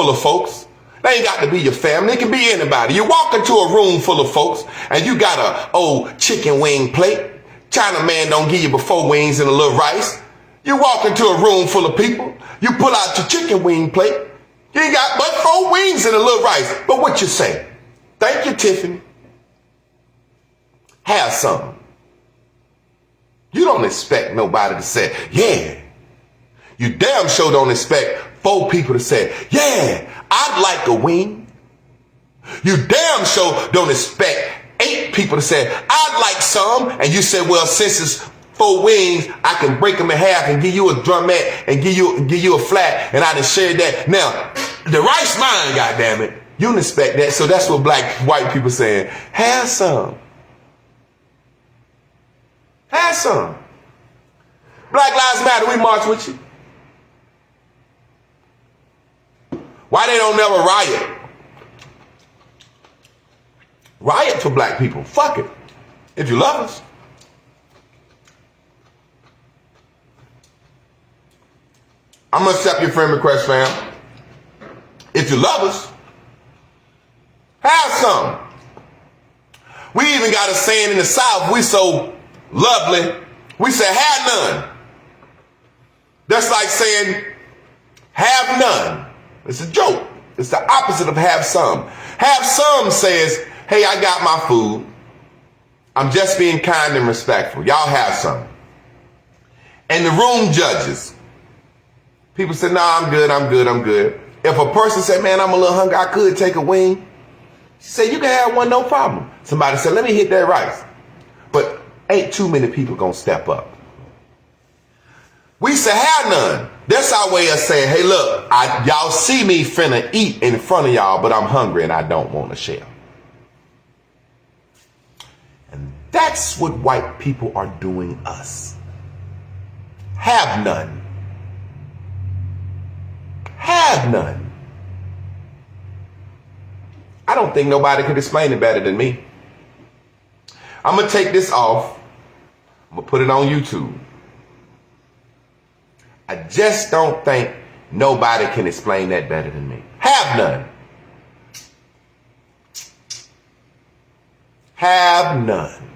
of folks, they ain't got to be your family. It can be anybody. You walk into a room full of folks and you got a old chicken wing plate. China man don't give you but 4 wings and a little rice. You walk into a room full of people, you pull out your chicken wing plate, you ain't got but 4 wings and a little rice. But what you say? Thank you, Tiffany. Have some. You don't expect nobody to say, yeah. You damn sure don't expect 4 people to say, yeah, I'd like a wing. You damn sure don't expect 8 people to say, I'd like some. And you say, well, since it's 4 wings, I can break them in half and give you a drumette and give you a flat, and I done shared that. Now, the rice mine, goddammit. You don't expect that. So that's what white people saying. Have some. Have some. Black Lives Matter, we march with you. Why they don't never riot? Riot for black people. Fuck it. If you love us. I'm going to accept your friend request, fam. If you love us, have some. We even got a saying in the South, we so lovely, we say have none. That's like saying have none. It's a joke. It's the opposite of have some. Have some says, hey, I got my food. I'm just being kind and respectful. Y'all have some. And the room judges. People say, nah, I'm good. If a person said, man, I'm a little hungry, I could take a wing. She said, you can have one, no problem. Somebody said, let me hit that rice. But ain't too many people gonna step up. We say, have none. That's our way of saying, hey, look, y'all see me finna eat in front of y'all, but I'm hungry and I don't want to share. And that's what white people are doing us. Have none. Have none. I don't think nobody could explain it better than me. I'm going to take this off. I'm going to put it on YouTube. I just don't think nobody can explain that better than me. Have none. Have none.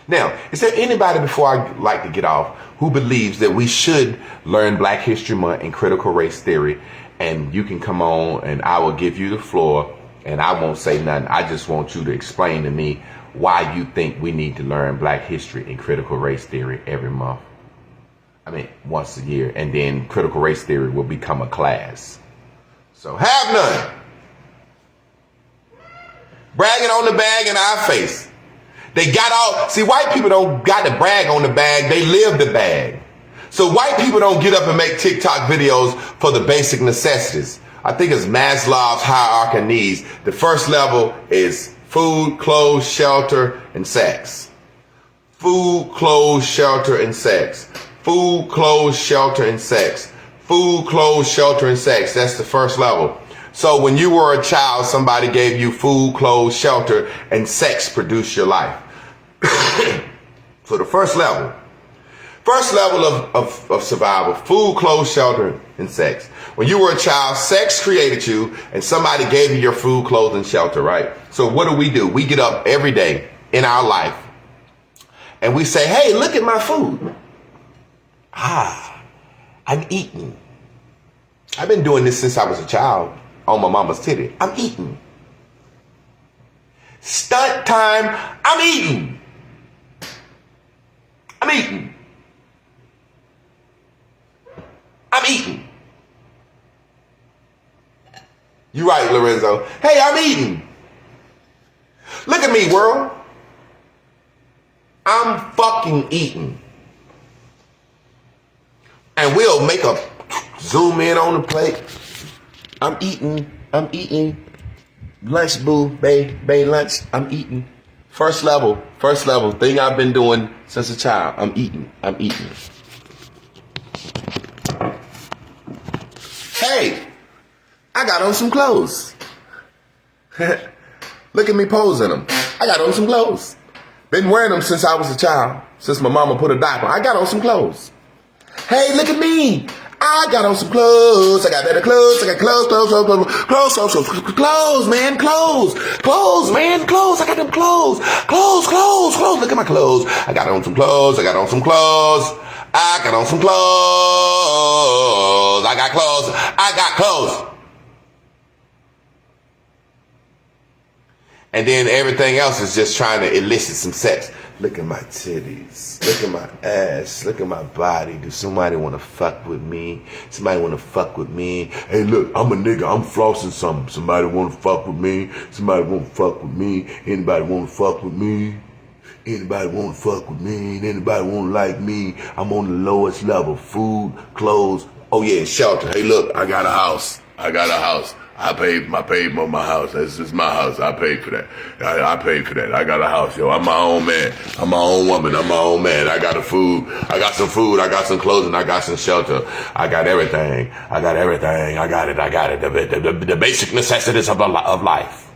Now, is there anybody, before I like to get off, who believes that we should learn Black History Month and critical race theory? And you can come on and I will give you the floor and I won't say nothing. I just want you to explain to me why you think we need to learn Black history and critical race theory every month. I mean, once a year. And then critical race theory will become a class. So have none. Bragging on the bag in our face. They got all, see, white people don't got to brag on the bag. They live the bag. So white people don't get up and make TikTok videos for the basic necessities. I think it's Maslow's hierarchy of needs. The first level is food, clothes, shelter, and sex. Food, clothes, shelter, and sex. Food, clothes, shelter, and sex. Food, clothes, shelter, and sex. That's the first level. So when you were a child, somebody gave you food, clothes, shelter, and sex produced your life. So the first level of survival, food, clothes, shelter, and sex. When you were a child, sex created you and somebody gave you your food, clothes, and shelter, right? So what do? We get up every day in our life and we say, hey, look at my food. I'm eating. I've been doing this since I was a child on my mama's titty. I'm eating. Stunt time, I'm eating. I'm eating. I'm eating. You right, Lorenzo. Hey, I'm eating. Look at me, world. I'm fucking eating. And we'll make a zoom in on the plate. I'm eating. I'm eating. Lunch, boo, bae, lunch. I'm eating. First level thing I've been doing since a child. I'm eating. Hey, I got on some clothes. Look at me posing them. I got on some clothes. Been wearing them since I was a child. Since my mama put a diaper. I got on some clothes. Hey, look at me. I got on some clothes. I got better clothes. I got clothes, man. Clothes, man. Clothes. I got them clothes. Clothes. Look at my clothes. I got on some clothes. I got on some clothes. I got on some clothes. I got clothes. I got clothes. And then everything else is just trying to elicit some sex. Look at my titties. Look at my ass. Look at my body. Do somebody want to fuck with me? Somebody want to fuck with me? Hey, look, I'm a nigga. I'm flossing something. Somebody want to fuck with me? Somebody want to fuck with me? Anybody want to fuck with me? Anybody want to fuck with me? Anybody want to like me? I'm on the lowest level. Food, clothes. Oh, yeah, shelter. Hey, look, I got a house. I paid for my house. This is my house. I paid for that. I paid for that. I got a house, yo. I'm my own man. I'm my own woman. I'm my own man. I got food. I got some food. I got some clothing. I got some shelter. I got everything. I got it. The basic necessities of life.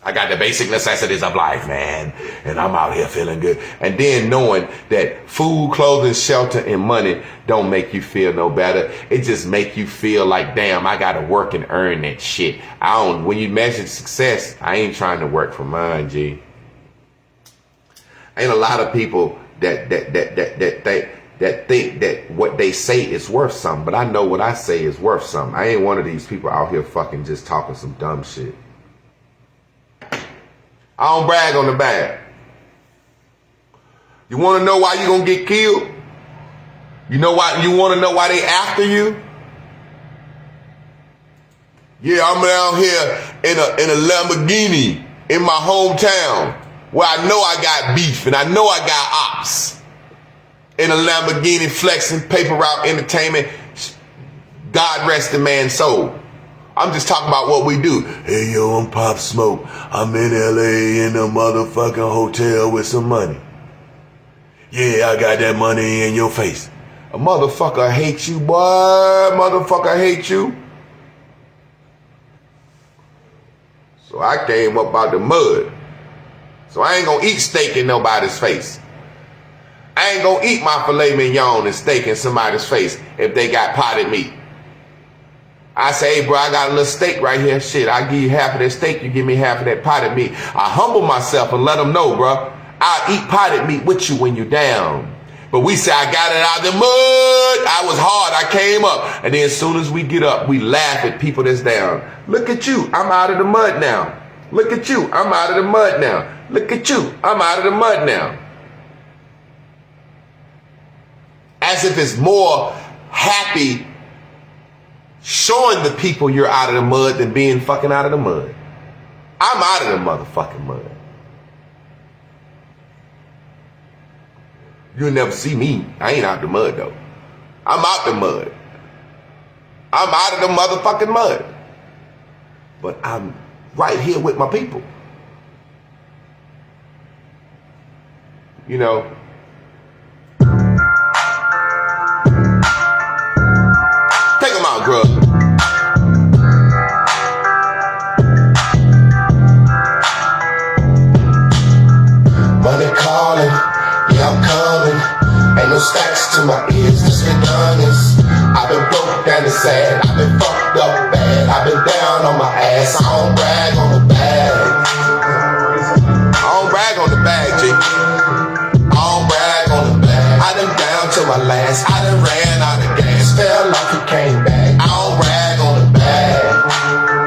I got the basic necessities of life, man. And I'm out here feeling good. And then knowing that food, clothing, shelter, and money don't make you feel no better. It just make you feel like, damn, I got to work and earn that shit. When you measure success, I ain't trying to work for mine, G. Ain't a lot of people that think that what they say is worth something. But I know what I say is worth something. I ain't one of these people out here fucking just talking some dumb shit. I don't brag on the bag. You want to know why you gonna get killed? You know why? You want to know why they after you? Yeah, I'm down here in a Lamborghini in my hometown where I know I got beef and I know I got ops. In a Lamborghini flexing, paper route entertainment. God rest the man's soul. I'm just talking about what we do. Hey, yo, I'm Pop Smoke. I'm in LA in a motherfucking hotel with some money. Yeah, I got that money in your face. A motherfucker hate you, boy. Motherfucker hate you. So I came up out the mud. So I ain't gonna eat steak in nobody's face. I ain't gonna eat my filet mignon and steak in somebody's face if they got potted meat. I say, hey, bro, I got a little steak right here. Shit, I give you half of that steak, you give me half of that potted meat. I humble myself and let them know, bro, I'll eat potted meat with you when you're down. But we say, I got it out of the mud. I was hard, I came up. And then as soon as we get up, we laugh at people that's down. Look at you, I'm out of the mud now. Look at you, I'm out of the mud now. Look at you, I'm out of the mud now. As if it's more happy showing the people you're out of the mud than being fucking out of the mud. I'm out of the motherfucking mud. You'll never see me. I ain't out the mud though. I'm out the mud. I'm out of the motherfucking mud. But I'm right here with my people. You know, take them out, bro. Money calling, yeah, I'm coming. Ain't no stacks to my ears, just been honest. I've been broke down and sad, I've been fucked up bad. I've been down on my ass, I don't brag on the bag. I don't brag on the bag, G. I don't brag on the bag. I done down to my last, I done ran out of gas. Fell off and came back, I don't brag on the bag.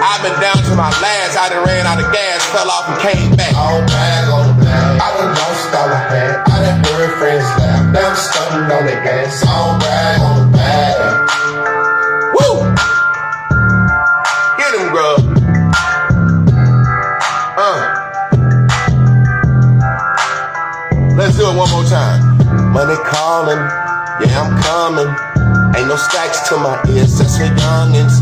I've been down to my last, I done ran out of gas, fell off and came back. I don't brag on the bag. I done lost all I had, I done heard friends laugh. Now I'm stunting on the gas, I don't brag on the bag. Woo! Get him, bro. Let's do it one more time. Money calling, yeah, I'm coming. Ain't no stacks to my ears, since we youngins.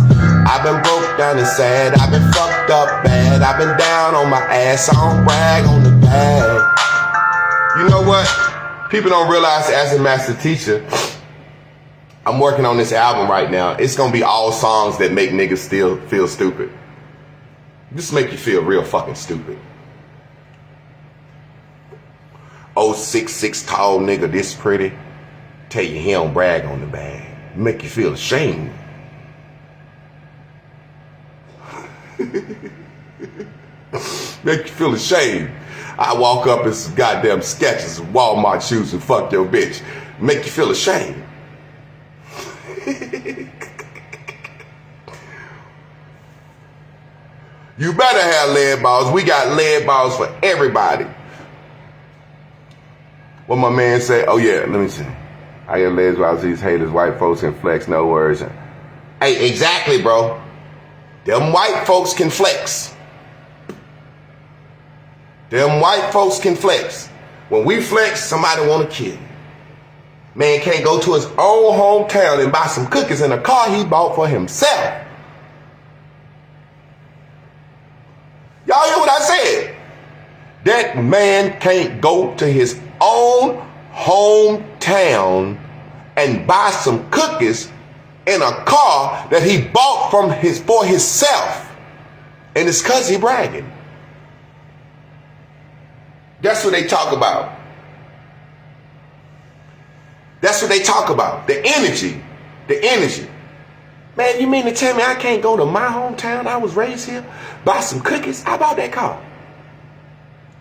I've been broke down and sad, I've been fucked up bad. I've been down on my ass, I don't brag on the bag. You know what? People don't realize as a master teacher, I'm working on this album right now. It's gonna be all songs that make niggas still feel stupid. Just make you feel real fucking stupid. Oh, 6'6" tall nigga this pretty. Tell you he don't brag on the bag. Make you feel ashamed. Make you feel ashamed. I walk up in some goddamn Skechers and Walmart shoes and fuck your bitch. Make you feel ashamed. You better have lead balls. We got lead balls for everybody. What my man say? Oh yeah, let me see. I get lead balls, these haters, white folks can flex, no words. Hey, exactly, bro. Them white folks can flex. Them white folks can flex. When we flex, somebody want to kill you. Man can't go to his own hometown and buy some cookies in a car he bought for himself. Y'all hear what I said? That man can't go to his own hometown and buy some cookies in a car that he bought for himself. And it's because he bragging. That's what they talk about. That's what they talk about. The energy. The energy. Man, you mean to tell me I can't go to my hometown? I was raised here. Buy some cookies. I bought that car.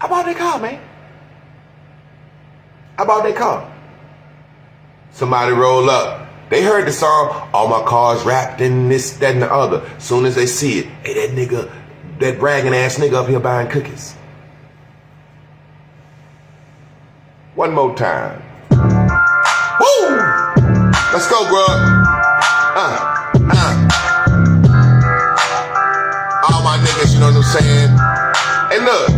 I bought that car, man. I bought that car. Somebody roll up. They heard the song, all my cars wrapped in this, that, and the other. Soon as they see it, hey, that nigga, that bragging ass nigga up here buying cookies. One more time. Woo! Let's go, bro. All my niggas, you know what I'm saying? Hey, look,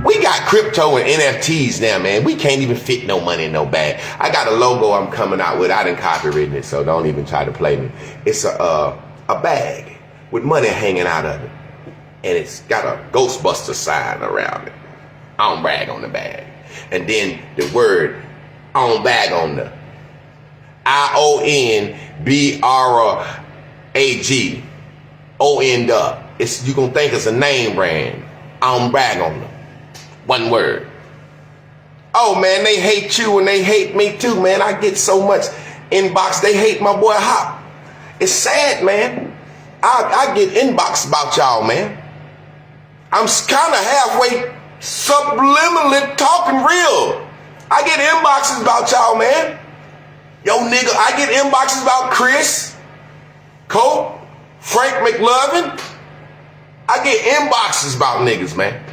we got crypto and NFTs now, man. We can't even fit no money in no bag. I got a logo I'm coming out with. I done copywritten it, so don't even try to play me. It's a bag with money hanging out of it. And it's got a Ghostbuster sign around it. I don't brag on the bag. And then the word, I don't bag on the IONBRAG. O-N-D. It's, you gonna think it's a name brand. I don't brag on them. One word. Oh man, they hate you and they hate me too, man. I get so much inbox. They hate my boy Hop. It's sad, man. I get inbox about y'all, man. I'm kind of halfway subliminally talking real. I get inboxes about y'all, man. Yo, nigga, I get inboxes about Chris, Cope, Frank McLovin. I get inboxes about niggas, man.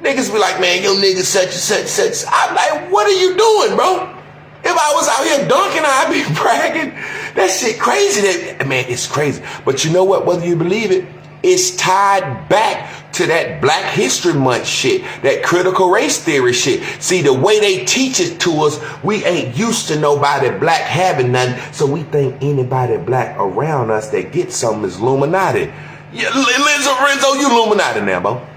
Niggas be like, man, yo nigga such and such, such. I'm like, what are you doing, bro? If I was out here dunking, I'd be bragging. That shit crazy. Man, it's crazy. But you know what? Whether you believe it, it's tied back to that Black History Month shit, that critical race theory shit. See, the way they teach it to us, we ain't used to nobody black having nothing, so we think anybody black around us that gets something is Illuminati. Yeah, Renzo, you Illuminati now, bro.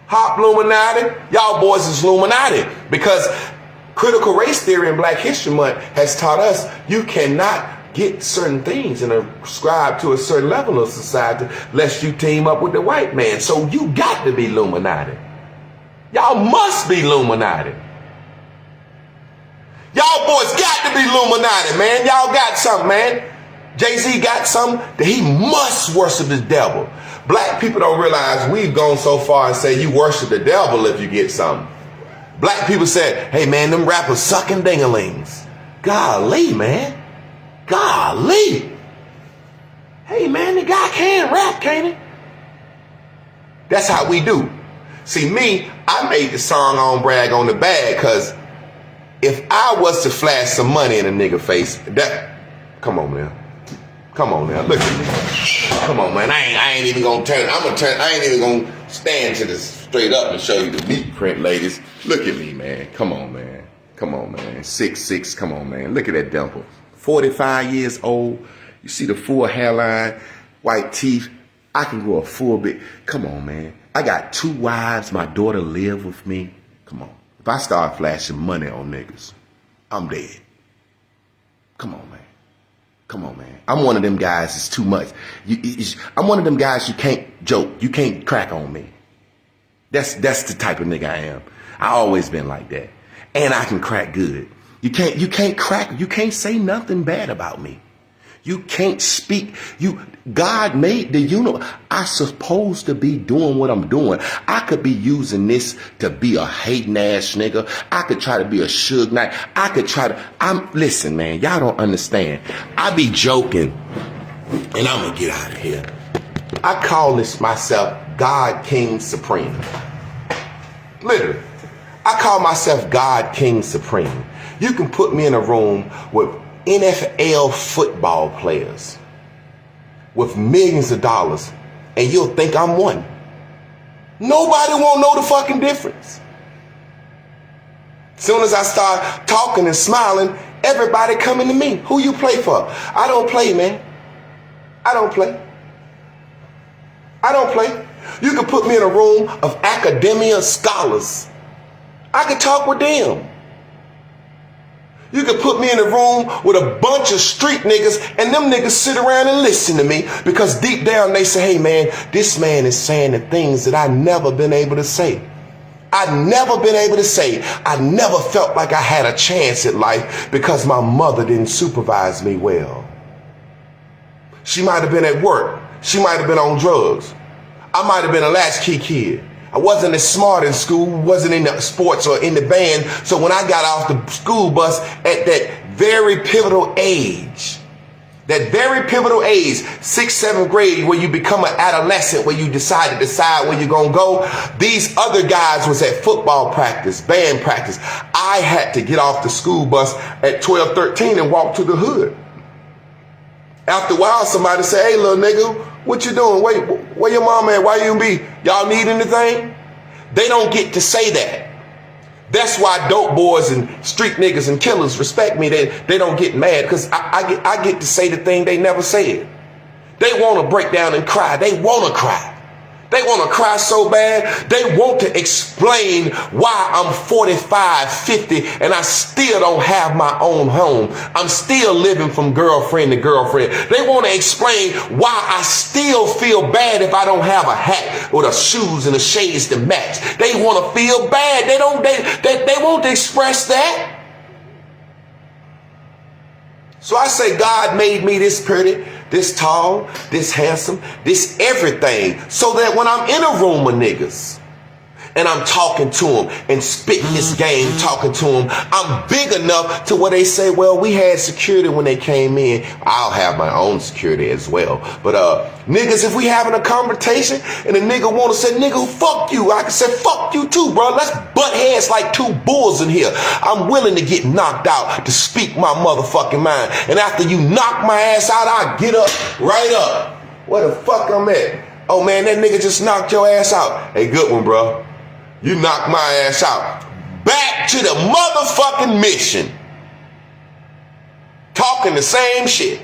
Hop Illuminati, y'all boys is Illuminati. Because critical race theory in Black History Month has taught us you cannot get certain things and ascribe to a certain level of society lest you team up with the white man. So you got to be Illuminati. Y'all must be Illuminati. Y'all boys got to be Illuminati, man. Y'all got something, man. Jay-Z got something that he must worship the devil. Black people don't realize we've gone so far and say you worship the devil if you get something. Black people said, hey man, them rappers sucking dingalings. Golly, man. Golly. Hey man, the guy can rap, can't he? That's how we do. See me, I made the song on Brag on the Bag because if I was to flash some money in a nigga face, that, come on man. Come on now, look at me. Come on, man. I ain't even gonna turn. I ain't even gonna stand to this straight up and show you the meat print, ladies. Look at me, man. Come on, man. Come on, man. 6'6". Come on, man. Look at that dimple. 45 years old. You see the full hairline, white teeth. I can grow a full bit. Come on, man. I got 2 wives. My daughter live with me. Come on. If I start flashing money on niggas, I'm dead. Come on, man. Come on, man. I'm one of them guys. It's too much. I'm one of them guys you can't joke. You can't crack on me. That's the type of nigga I am. I always been like that. And I can crack good. You can't crack. You can't say nothing bad about me. You can't speak. God made the universe. I'm supposed to be doing what I'm doing. I could be using this to be a hating ass nigga. I could try to be a Suge Knight. I could try to. Listen, man. Y'all don't understand. I be joking, and I'm gonna get out of here. I call this myself God King Supreme. Literally, I call myself God King Supreme. You can put me in a room with NFL football players with millions of dollars and you'll think I'm one. Nobody won't know the fucking difference. Soon as I start talking and smiling, everybody coming to me. Who you play for? I don't play, man. I don't play. I don't play. You can put me in a room of academia scholars. I could talk with them. You could put me in a room with a bunch of street niggas and them niggas sit around and listen to me because deep down they say, hey man, this man is saying the things that I never been able to say. I never been able to say. I never felt like I had a chance at life because my mother didn't supervise me well. She might have been at work. She might have been on drugs. I might have been a latchkey kid. I wasn't as smart in school, wasn't in the sports or in the band. So when I got off the school bus at that very pivotal age, 6th, 7th grade, where you become an adolescent, where you decide where you're going to go, these other guys was at football practice, band practice. I had to get off the school bus at 12, 13 and walk to the hood. After a while, somebody say, hey, little nigga, what you doing? Where your mom at? Why you be? Y'all need anything? They don't get to say that. That's why dope boys and street niggas and killers respect me. They don't get mad because I get to say the thing they never said. They want to break down and cry. They want to cry. They want to cry so bad. They want to explain why I'm 45, 50, and I still don't have my own home. I'm still living from girlfriend to girlfriend. They want to explain why I still feel bad if I don't have a hat or the shoes and the shades to match. They want to feel bad. They want to express that. So I say God made me this pretty, this tall, this handsome, this everything, so that when I'm in a room of niggas and I'm talking to them and spitting this game, talking to them, I'm big enough to where they say, well, we had security when they came in. I'll have my own security as well. But niggas, if we having a conversation and a nigga want to say, nigga, fuck you, I can say, fuck you too, bro. Let's butt heads like two bulls in here. I'm willing to get knocked out to speak my motherfucking mind. And after you knock my ass out, I get up, right up. Where the fuck I'm at? Oh man, that nigga just knocked your ass out. Hey, good one, bro. You knocked my ass out. Back to the motherfucking mission. Talking the same shit.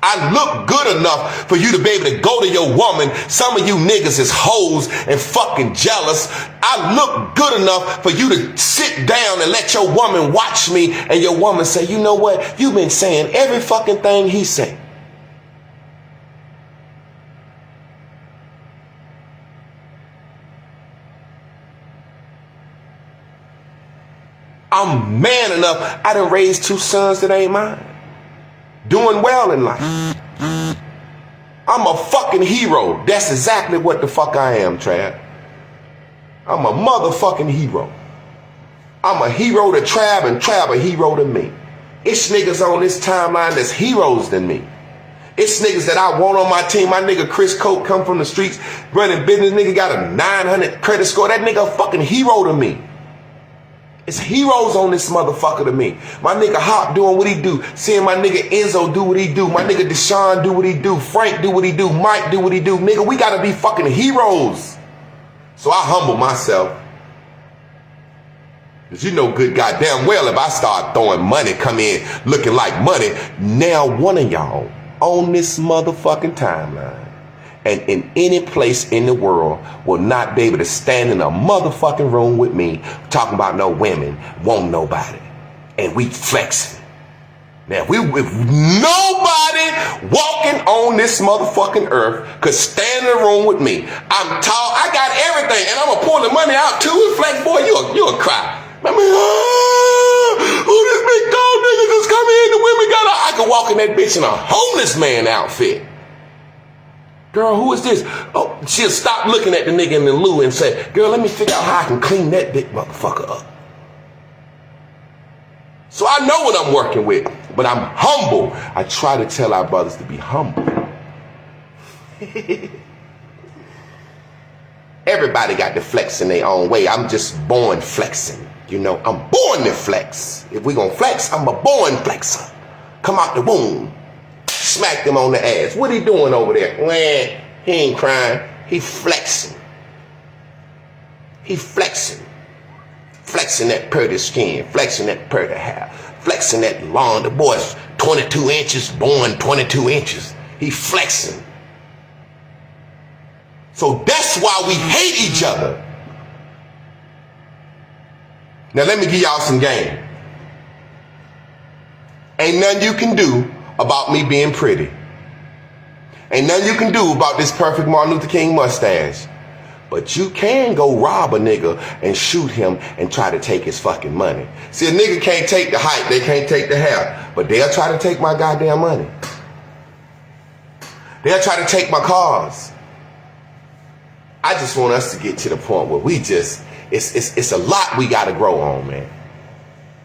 I look good enough for you to be able to go to your woman. Some of you niggas is hoes and fucking jealous. I look good enough for you to sit down and let your woman watch me and your woman say, you know what? You've been saying every fucking thing he say. I'm man enough. I done raised 2 sons that ain't mine. Doing well in life. I'm a fucking hero. That's exactly what the fuck I am, Trav. I'm a motherfucking hero. I'm a hero to Trav and Trav a hero to me. It's niggas on this timeline that's heroes than me. It's niggas that I want on my team. My nigga Chris Coke come from the streets running business. Nigga got a 900 credit score. That nigga a fucking hero to me. It's heroes on this motherfucker to me. My nigga Hop doing what he do. Seeing my nigga Enzo do what he do. My nigga Deshaun do what he do. Frank do what he do. Mike do what he do. Nigga, we gotta be fucking heroes. So I humble myself. Cause you know good goddamn well if I start throwing money, come in looking like money, now one of y'all on this motherfucking timeline and in any place in the world will not be able to stand in a motherfucking room with me talking about no women, won't nobody. And we flexing. Now, if nobody walking on this motherfucking earth could stand in a room with me, I'm tall, I got everything, and I'm gonna pull the money out too and flex, boy, you'll cry. I mean, who this big tall nigga just come in, the women got I could walk in that bitch in a homeless man outfit. Girl, who is this? Oh, she'll stop looking at the nigga in the loo and say, girl, let me figure out how I can clean that big motherfucker up. So I know what I'm working with, but I'm humble. I try to tell our brothers to be humble. Everybody got to flex in their own way. I'm just born flexing. You know, I'm born to flex. If we gonna flex, I'm a born flexer. Come out the womb. Smack them on the ass. What he doing over there? Man, he ain't crying. He flexing. He flexing. Flexing that pretty skin. Flexing that pretty hair. Flexing that lawn. The boy's 22 inches, born 22 inches. He flexing. So that's why we hate each other. Now let me give y'all some game. Ain't nothing you can do about me being pretty. Ain't nothing you can do about this perfect Martin Luther King mustache. But you can go rob a nigga and shoot him and try to take his fucking money. See, a nigga can't take the height, they can't take the hair, but they'll try to take my goddamn money. They'll try to take my cars. I just want us to get to the point where we just, it's a lot we gotta grow on, man.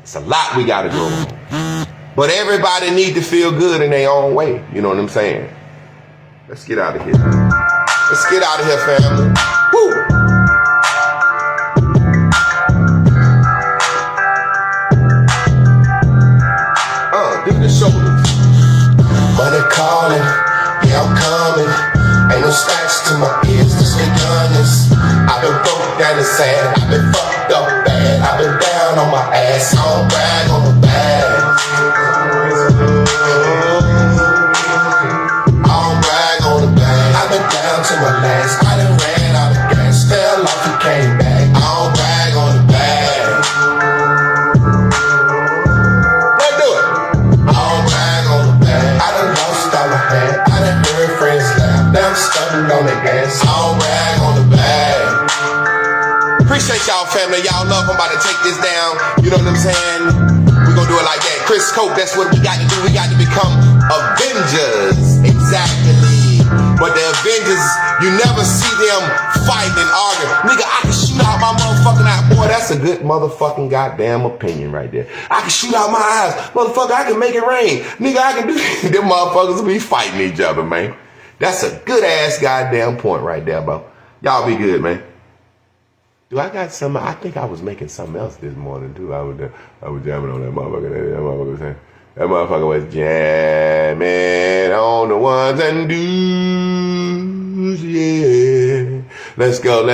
It's a lot we gotta grow on. But everybody need to feel good in their own way. You know what I'm saying? Let's get out of here. Let's get out of here, family. Woo! Do the shoulders. Money calling, yeah, I'm coming. Ain't no stacks to my ears, just be honest. I've been broke down and sad, I've been fucked up bad. I've been down on my ass, I don't brag on the bag. I don't brag on the bag. to take this down. You know what I'm saying? We're going to do it like that. Chris Cope, that's what we got to do. We got to become Avengers. Exactly. But the Avengers, you never see them fighting and arguing. Nigga, I can shoot out my motherfucking eye. Boy, that's a good motherfucking goddamn opinion right there. I can shoot out my eyes. Motherfucker, I can make it rain. Nigga, I can do them motherfuckers be fighting each other, man. That's a good ass goddamn point right there, bro. Y'all be good, man. Do I got some? I think I was making something else this morning too. I was jamming on that motherfucker. That motherfucker was jamming on the ones and twos, yeah. Let's go.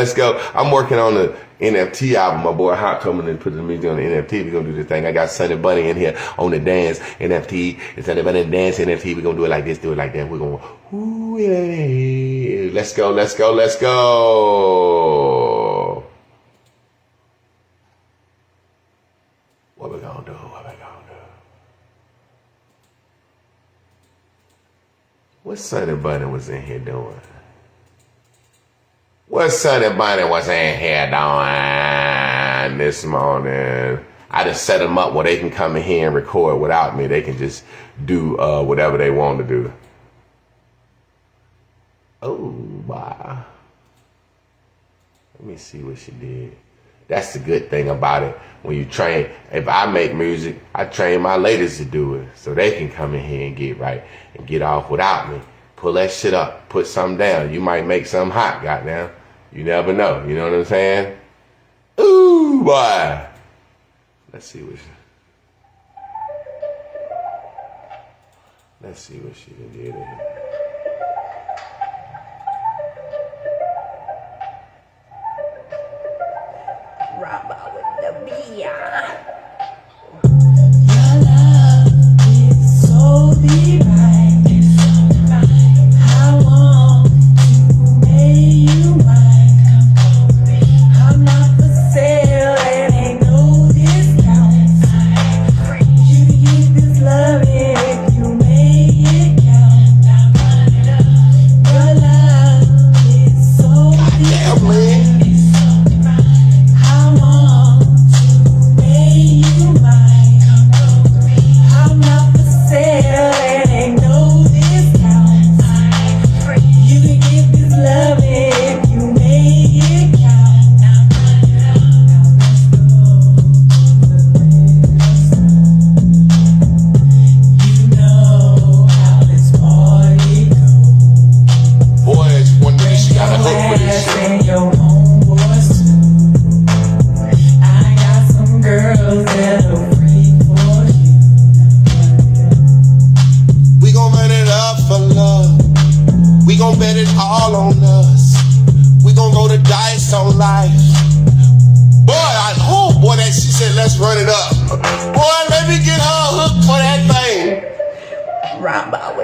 I'm working on the NFT album. My boy Hot told me to put the music on the NFT. We're gonna do this thing. I got Sunny Bunny in here on the dance NFT. It's Sunny Bunny dance NFT. We're gonna do it like this, do it like that. We're gonna, ooh, yeah. Let's go. What we gonna do? What Sunny Bunny was in here doing? What Sunny Bunny was in here doing this morning? I just set them up where they can come in here and record without me. They can just do whatever they want to do. Oh, wow. Let me see what she did. That's the good thing about it. When you train, if I make music, I train my ladies to do it. So they can come in here and get right and get off without me. Pull that shit up, put something down. You might make something hot, goddamn. You never know. You know what I'm saying? Ooh, boy. Let's see what she did here. Rama with the beer. Your love is so divine. I want to make you mine. I'm not for sale and ain't no discount. You get this love if you make it count. Your love is so divine.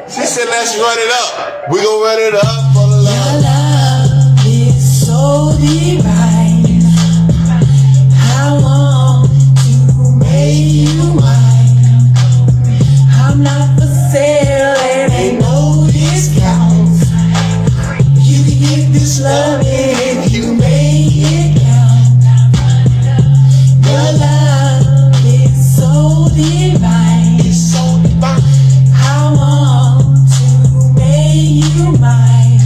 She said, let's run it up. We gon' run it up for love. Your love is so divine. I want to make you mine. I'm not for sale and ain't no discount. You can get this love if you make it count. Your love is so divine. It's so divine. I want to make you mine.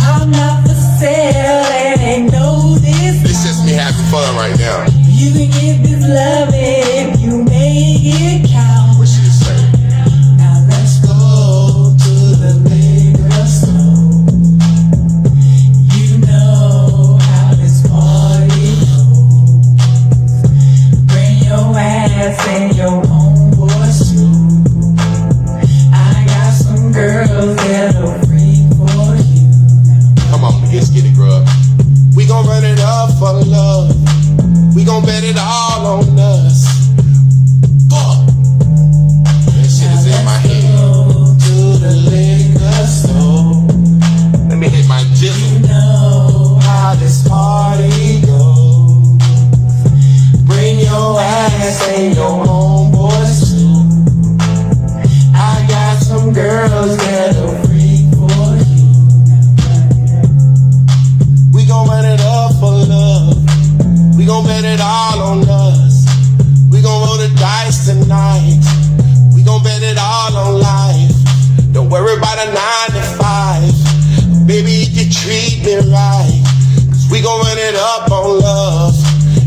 I'm not for sale and ain't no discount. It's just me having fun right now. You can get this love if you make it count. What she say? Now let's go to the liquor store. You know how this party goes. Bring your ass and your homeboys too. I got some girls that'll freak for you. Come on, let's get it, grub. We gon' run it up for love. We gon' bet it all on us. Fuck. That shit is in my head. Go to the liquor store. Let me hit my jizzle. You know how this party goes. Bring your ass and your homeboys too. I got some girls that'll freak for you. We gon' run it up for love. We gon' bet bet it all on us. We gon' roll the dice tonight. We gon' bet it all on life. Don't worry about a 9 to 5. Baby, if you treat me right, 'cause we gon' run it up on love.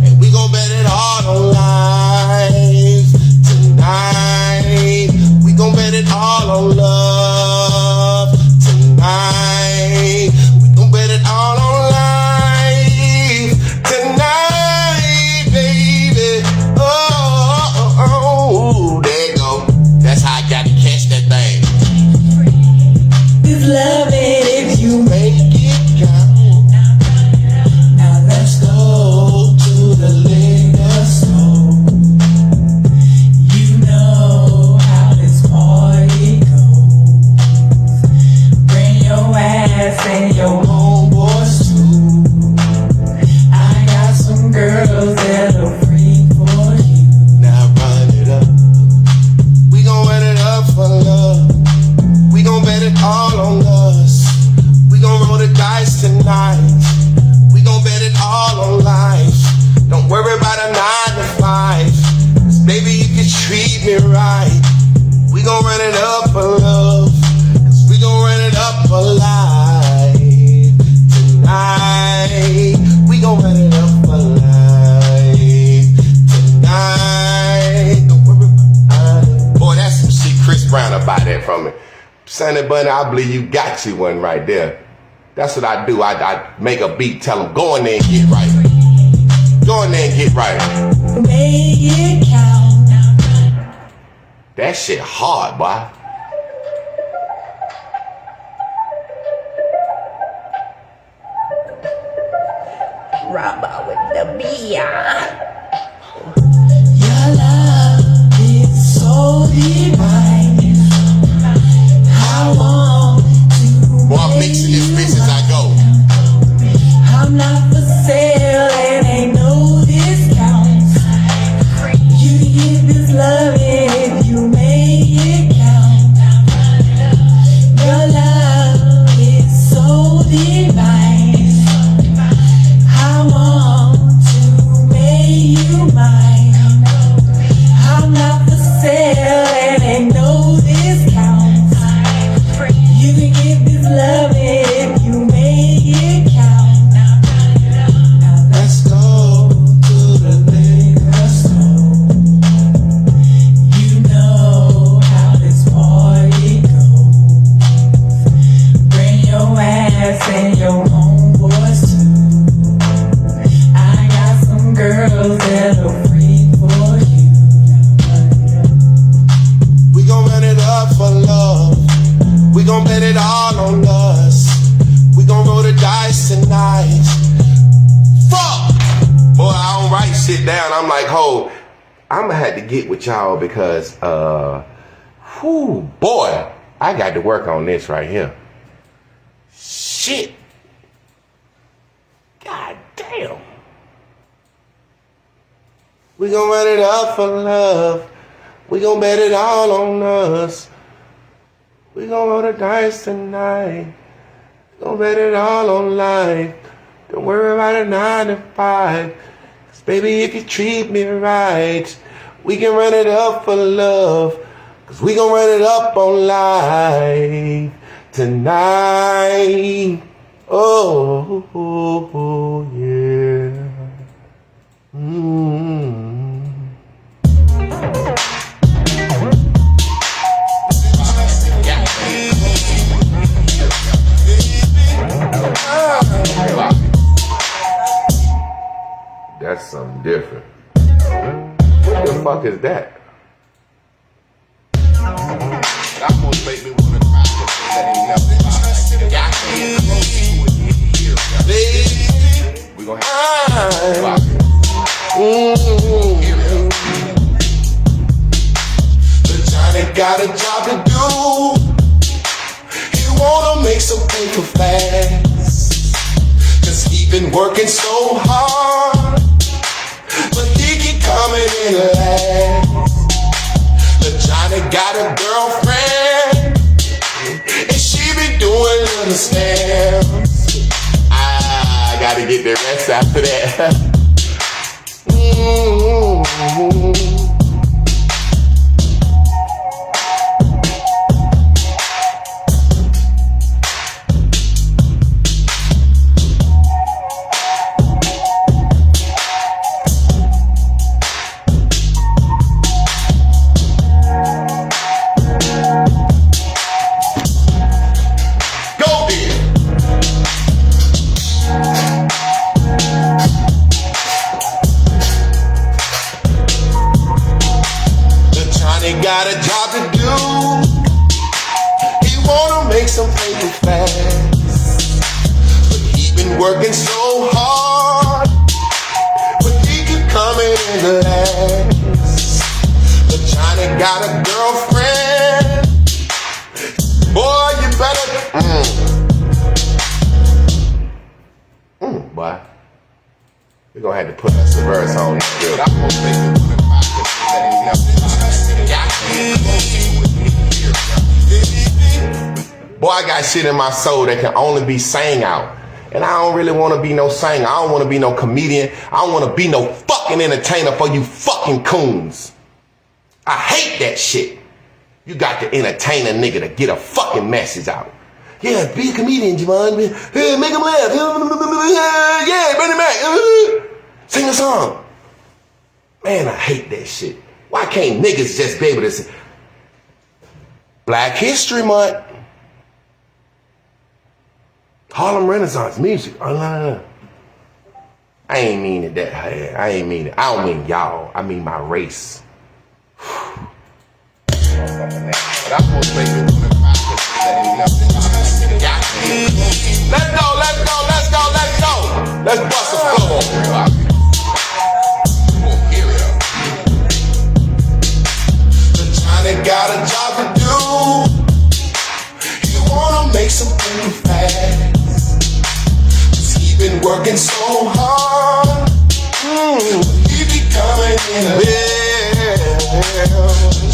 And we gon' bet it all on life tonight. We gon' bet it all on love tonight. We gon' bet it all on life tonight, baby. Oh, there you go. That's how I got to catch that thing. This love it if you Make it count. now Let's go to the liquor store. you know how this party goes. Bring your ass and your Homeboys too. I got some girls that are free for you. Now run it up. We gon' run it up for love. We gon' bet it all on us. We gon' roll the dice tonight. We gon' bet it all on life. Don't worry about a 9 to 5. 'Cause baby, you can treat me right. We gon' run it up for love. 'Cause we gon' run it up for life tonight. We gon' run it up for life tonight. Don't worry about it. Boy, that's some shit Chris Brown about that from me. Sonny Bunny, I believe you got you one right there. That's what I do. I make a beat, tell them, go in there and get right. Go in there and get right. Make it count. That shit hard, boy. Rubber with the beer. Your love is so divine. I want to. Boy, I'm mixing this bitch as I go. I'm not for sale and ain't no discounts. You get this love if you make it count. Your love is so divine. I want to make you mine. I'm not for sale and ain't no discounts. You can get this love if you make it count. Let's go to the liquor store. You know how this party goes. Bring your ass and your homeboys too. I got some girls that are free for you. We gon' run it up for love. We gon' bet it all on us. We gon' roll the dice tonight. Fuck! Boy, I don't write shit down. I'm like, ho, I'ma have to get with y'all because, boy, I got to work on this right here. Shit. God damn. We gon' run it up for love. We gon' bet it all on us. We gon' roll the dice tonight. Gon' bet it all on life. Don't worry about a 9 to 5. 'Cause baby, if you treat me right, we can run it up for love. 'Cause we gon' run it up on life tonight. Oh, yeah. That's something different. What the fuck is that? That almost make me wanna cry. We gonna have the Johnny got a job to do. He wanna make some paper fast. 'Cause he been working so hard, but he keep coming in last. The Johnny got a girlfriend, and she be doing little snaps. I gotta get the rest after that. Got a job to do. He wanna make some paper fast, but he been working so hard, but he keep coming in last. But Johnny got a girlfriend. Boy, you better. Boy, we're gonna have to put us a verse on this. I'm gonna make it. Boy, I got shit in my soul that can only be sang out. And I don't really want to be no singer. I don't want to be no comedian. I don't want to be no fucking entertainer for you fucking coons. I hate that shit. You got to entertain a nigga to get a fucking message out. Yeah, be a comedian, Javon. Hey, make him laugh. Yeah, bring him back. Sing a song. Man, I hate that shit. Why can't niggas just be able to say Black History Month? Harlem Renaissance music. I ain't mean it that hard. I ain't mean it. I don't mean y'all. I mean my race. Let's go. Let's bust a flow. Johnny got a job to do. He wanna make something fast. He been working so hard. He be coming in.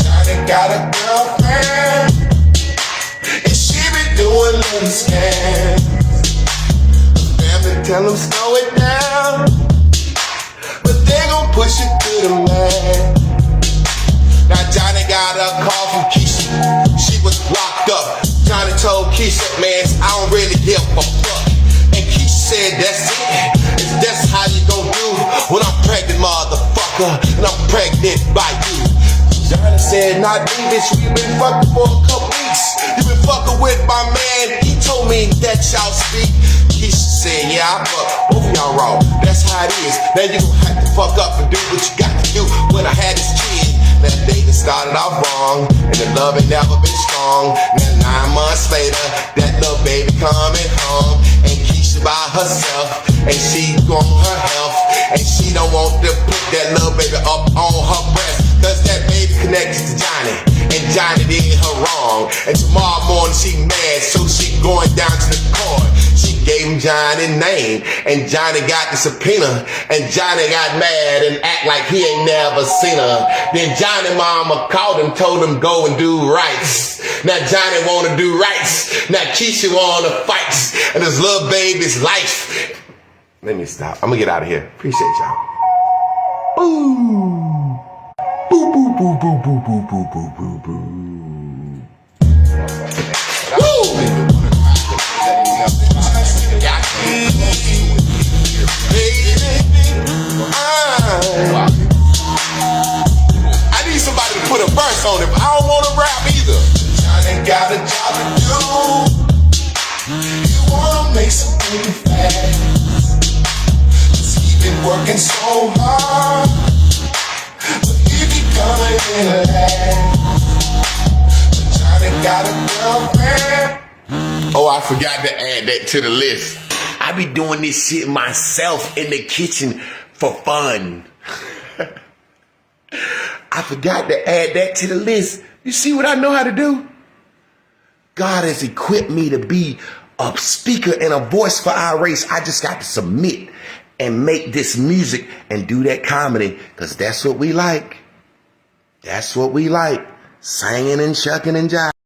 Johnny got a girlfriend, and she be doing little scams. The family tell him slow it down, but they gon' push it to the man. Now Johnny got a call from Keisha. She was locked up. Johnny told Keisha, man, I don't really give a fuck. And Keisha said, that's it. That's how you gon' do when I'm pregnant, motherfucker, and I'm pregnant by you. Johnny said, nah, bitch, we been fucking for a couple weeks. You been fucking with my man. He told me that y'all speak. Keisha said, yeah, I fuck both of y'all wrong. That's how it is. Now you gon' have to fuck up and do what you got to do. When I had this kid, that dating started off wrong, and the love ain't never been strong. Now 9 months later, that little baby coming home, and Keisha by herself, and she on her health, and she don't want to put that little baby up on her breast, cause that baby connected to Johnny, and Johnny did her wrong. And tomorrow morning she mad, so she going down to the court. She gave him Johnny's name, and Johnny got the subpoena, and Johnny got mad and act like he ain't never seen her. Then Johnny mama called him, told him go and do rights. Now Johnny wanna do rights. Now Keisha wanna fight, and his little baby's life. Let me stop. I'm gonna get out of here. Appreciate y'all. Boo. Boo, boo, boo, boo, boo, boo, boo, boo, boo, boo. Woo! I need somebody to put a verse on it, but I don't want to rap either. Johnny got a job to do. You wanna make something fast. He been working so hard, but he be coming in last. Johnny got a girlfriend. Oh, I forgot to add that to the list. I be doing this shit myself in the kitchen for fun. I forgot to add that to the list. You see what I know how to do? God has equipped me to be a speaker and a voice for our race. I just got to submit and make this music and do that comedy, because that's what we like. That's what we like. Singing and shucking and jiving.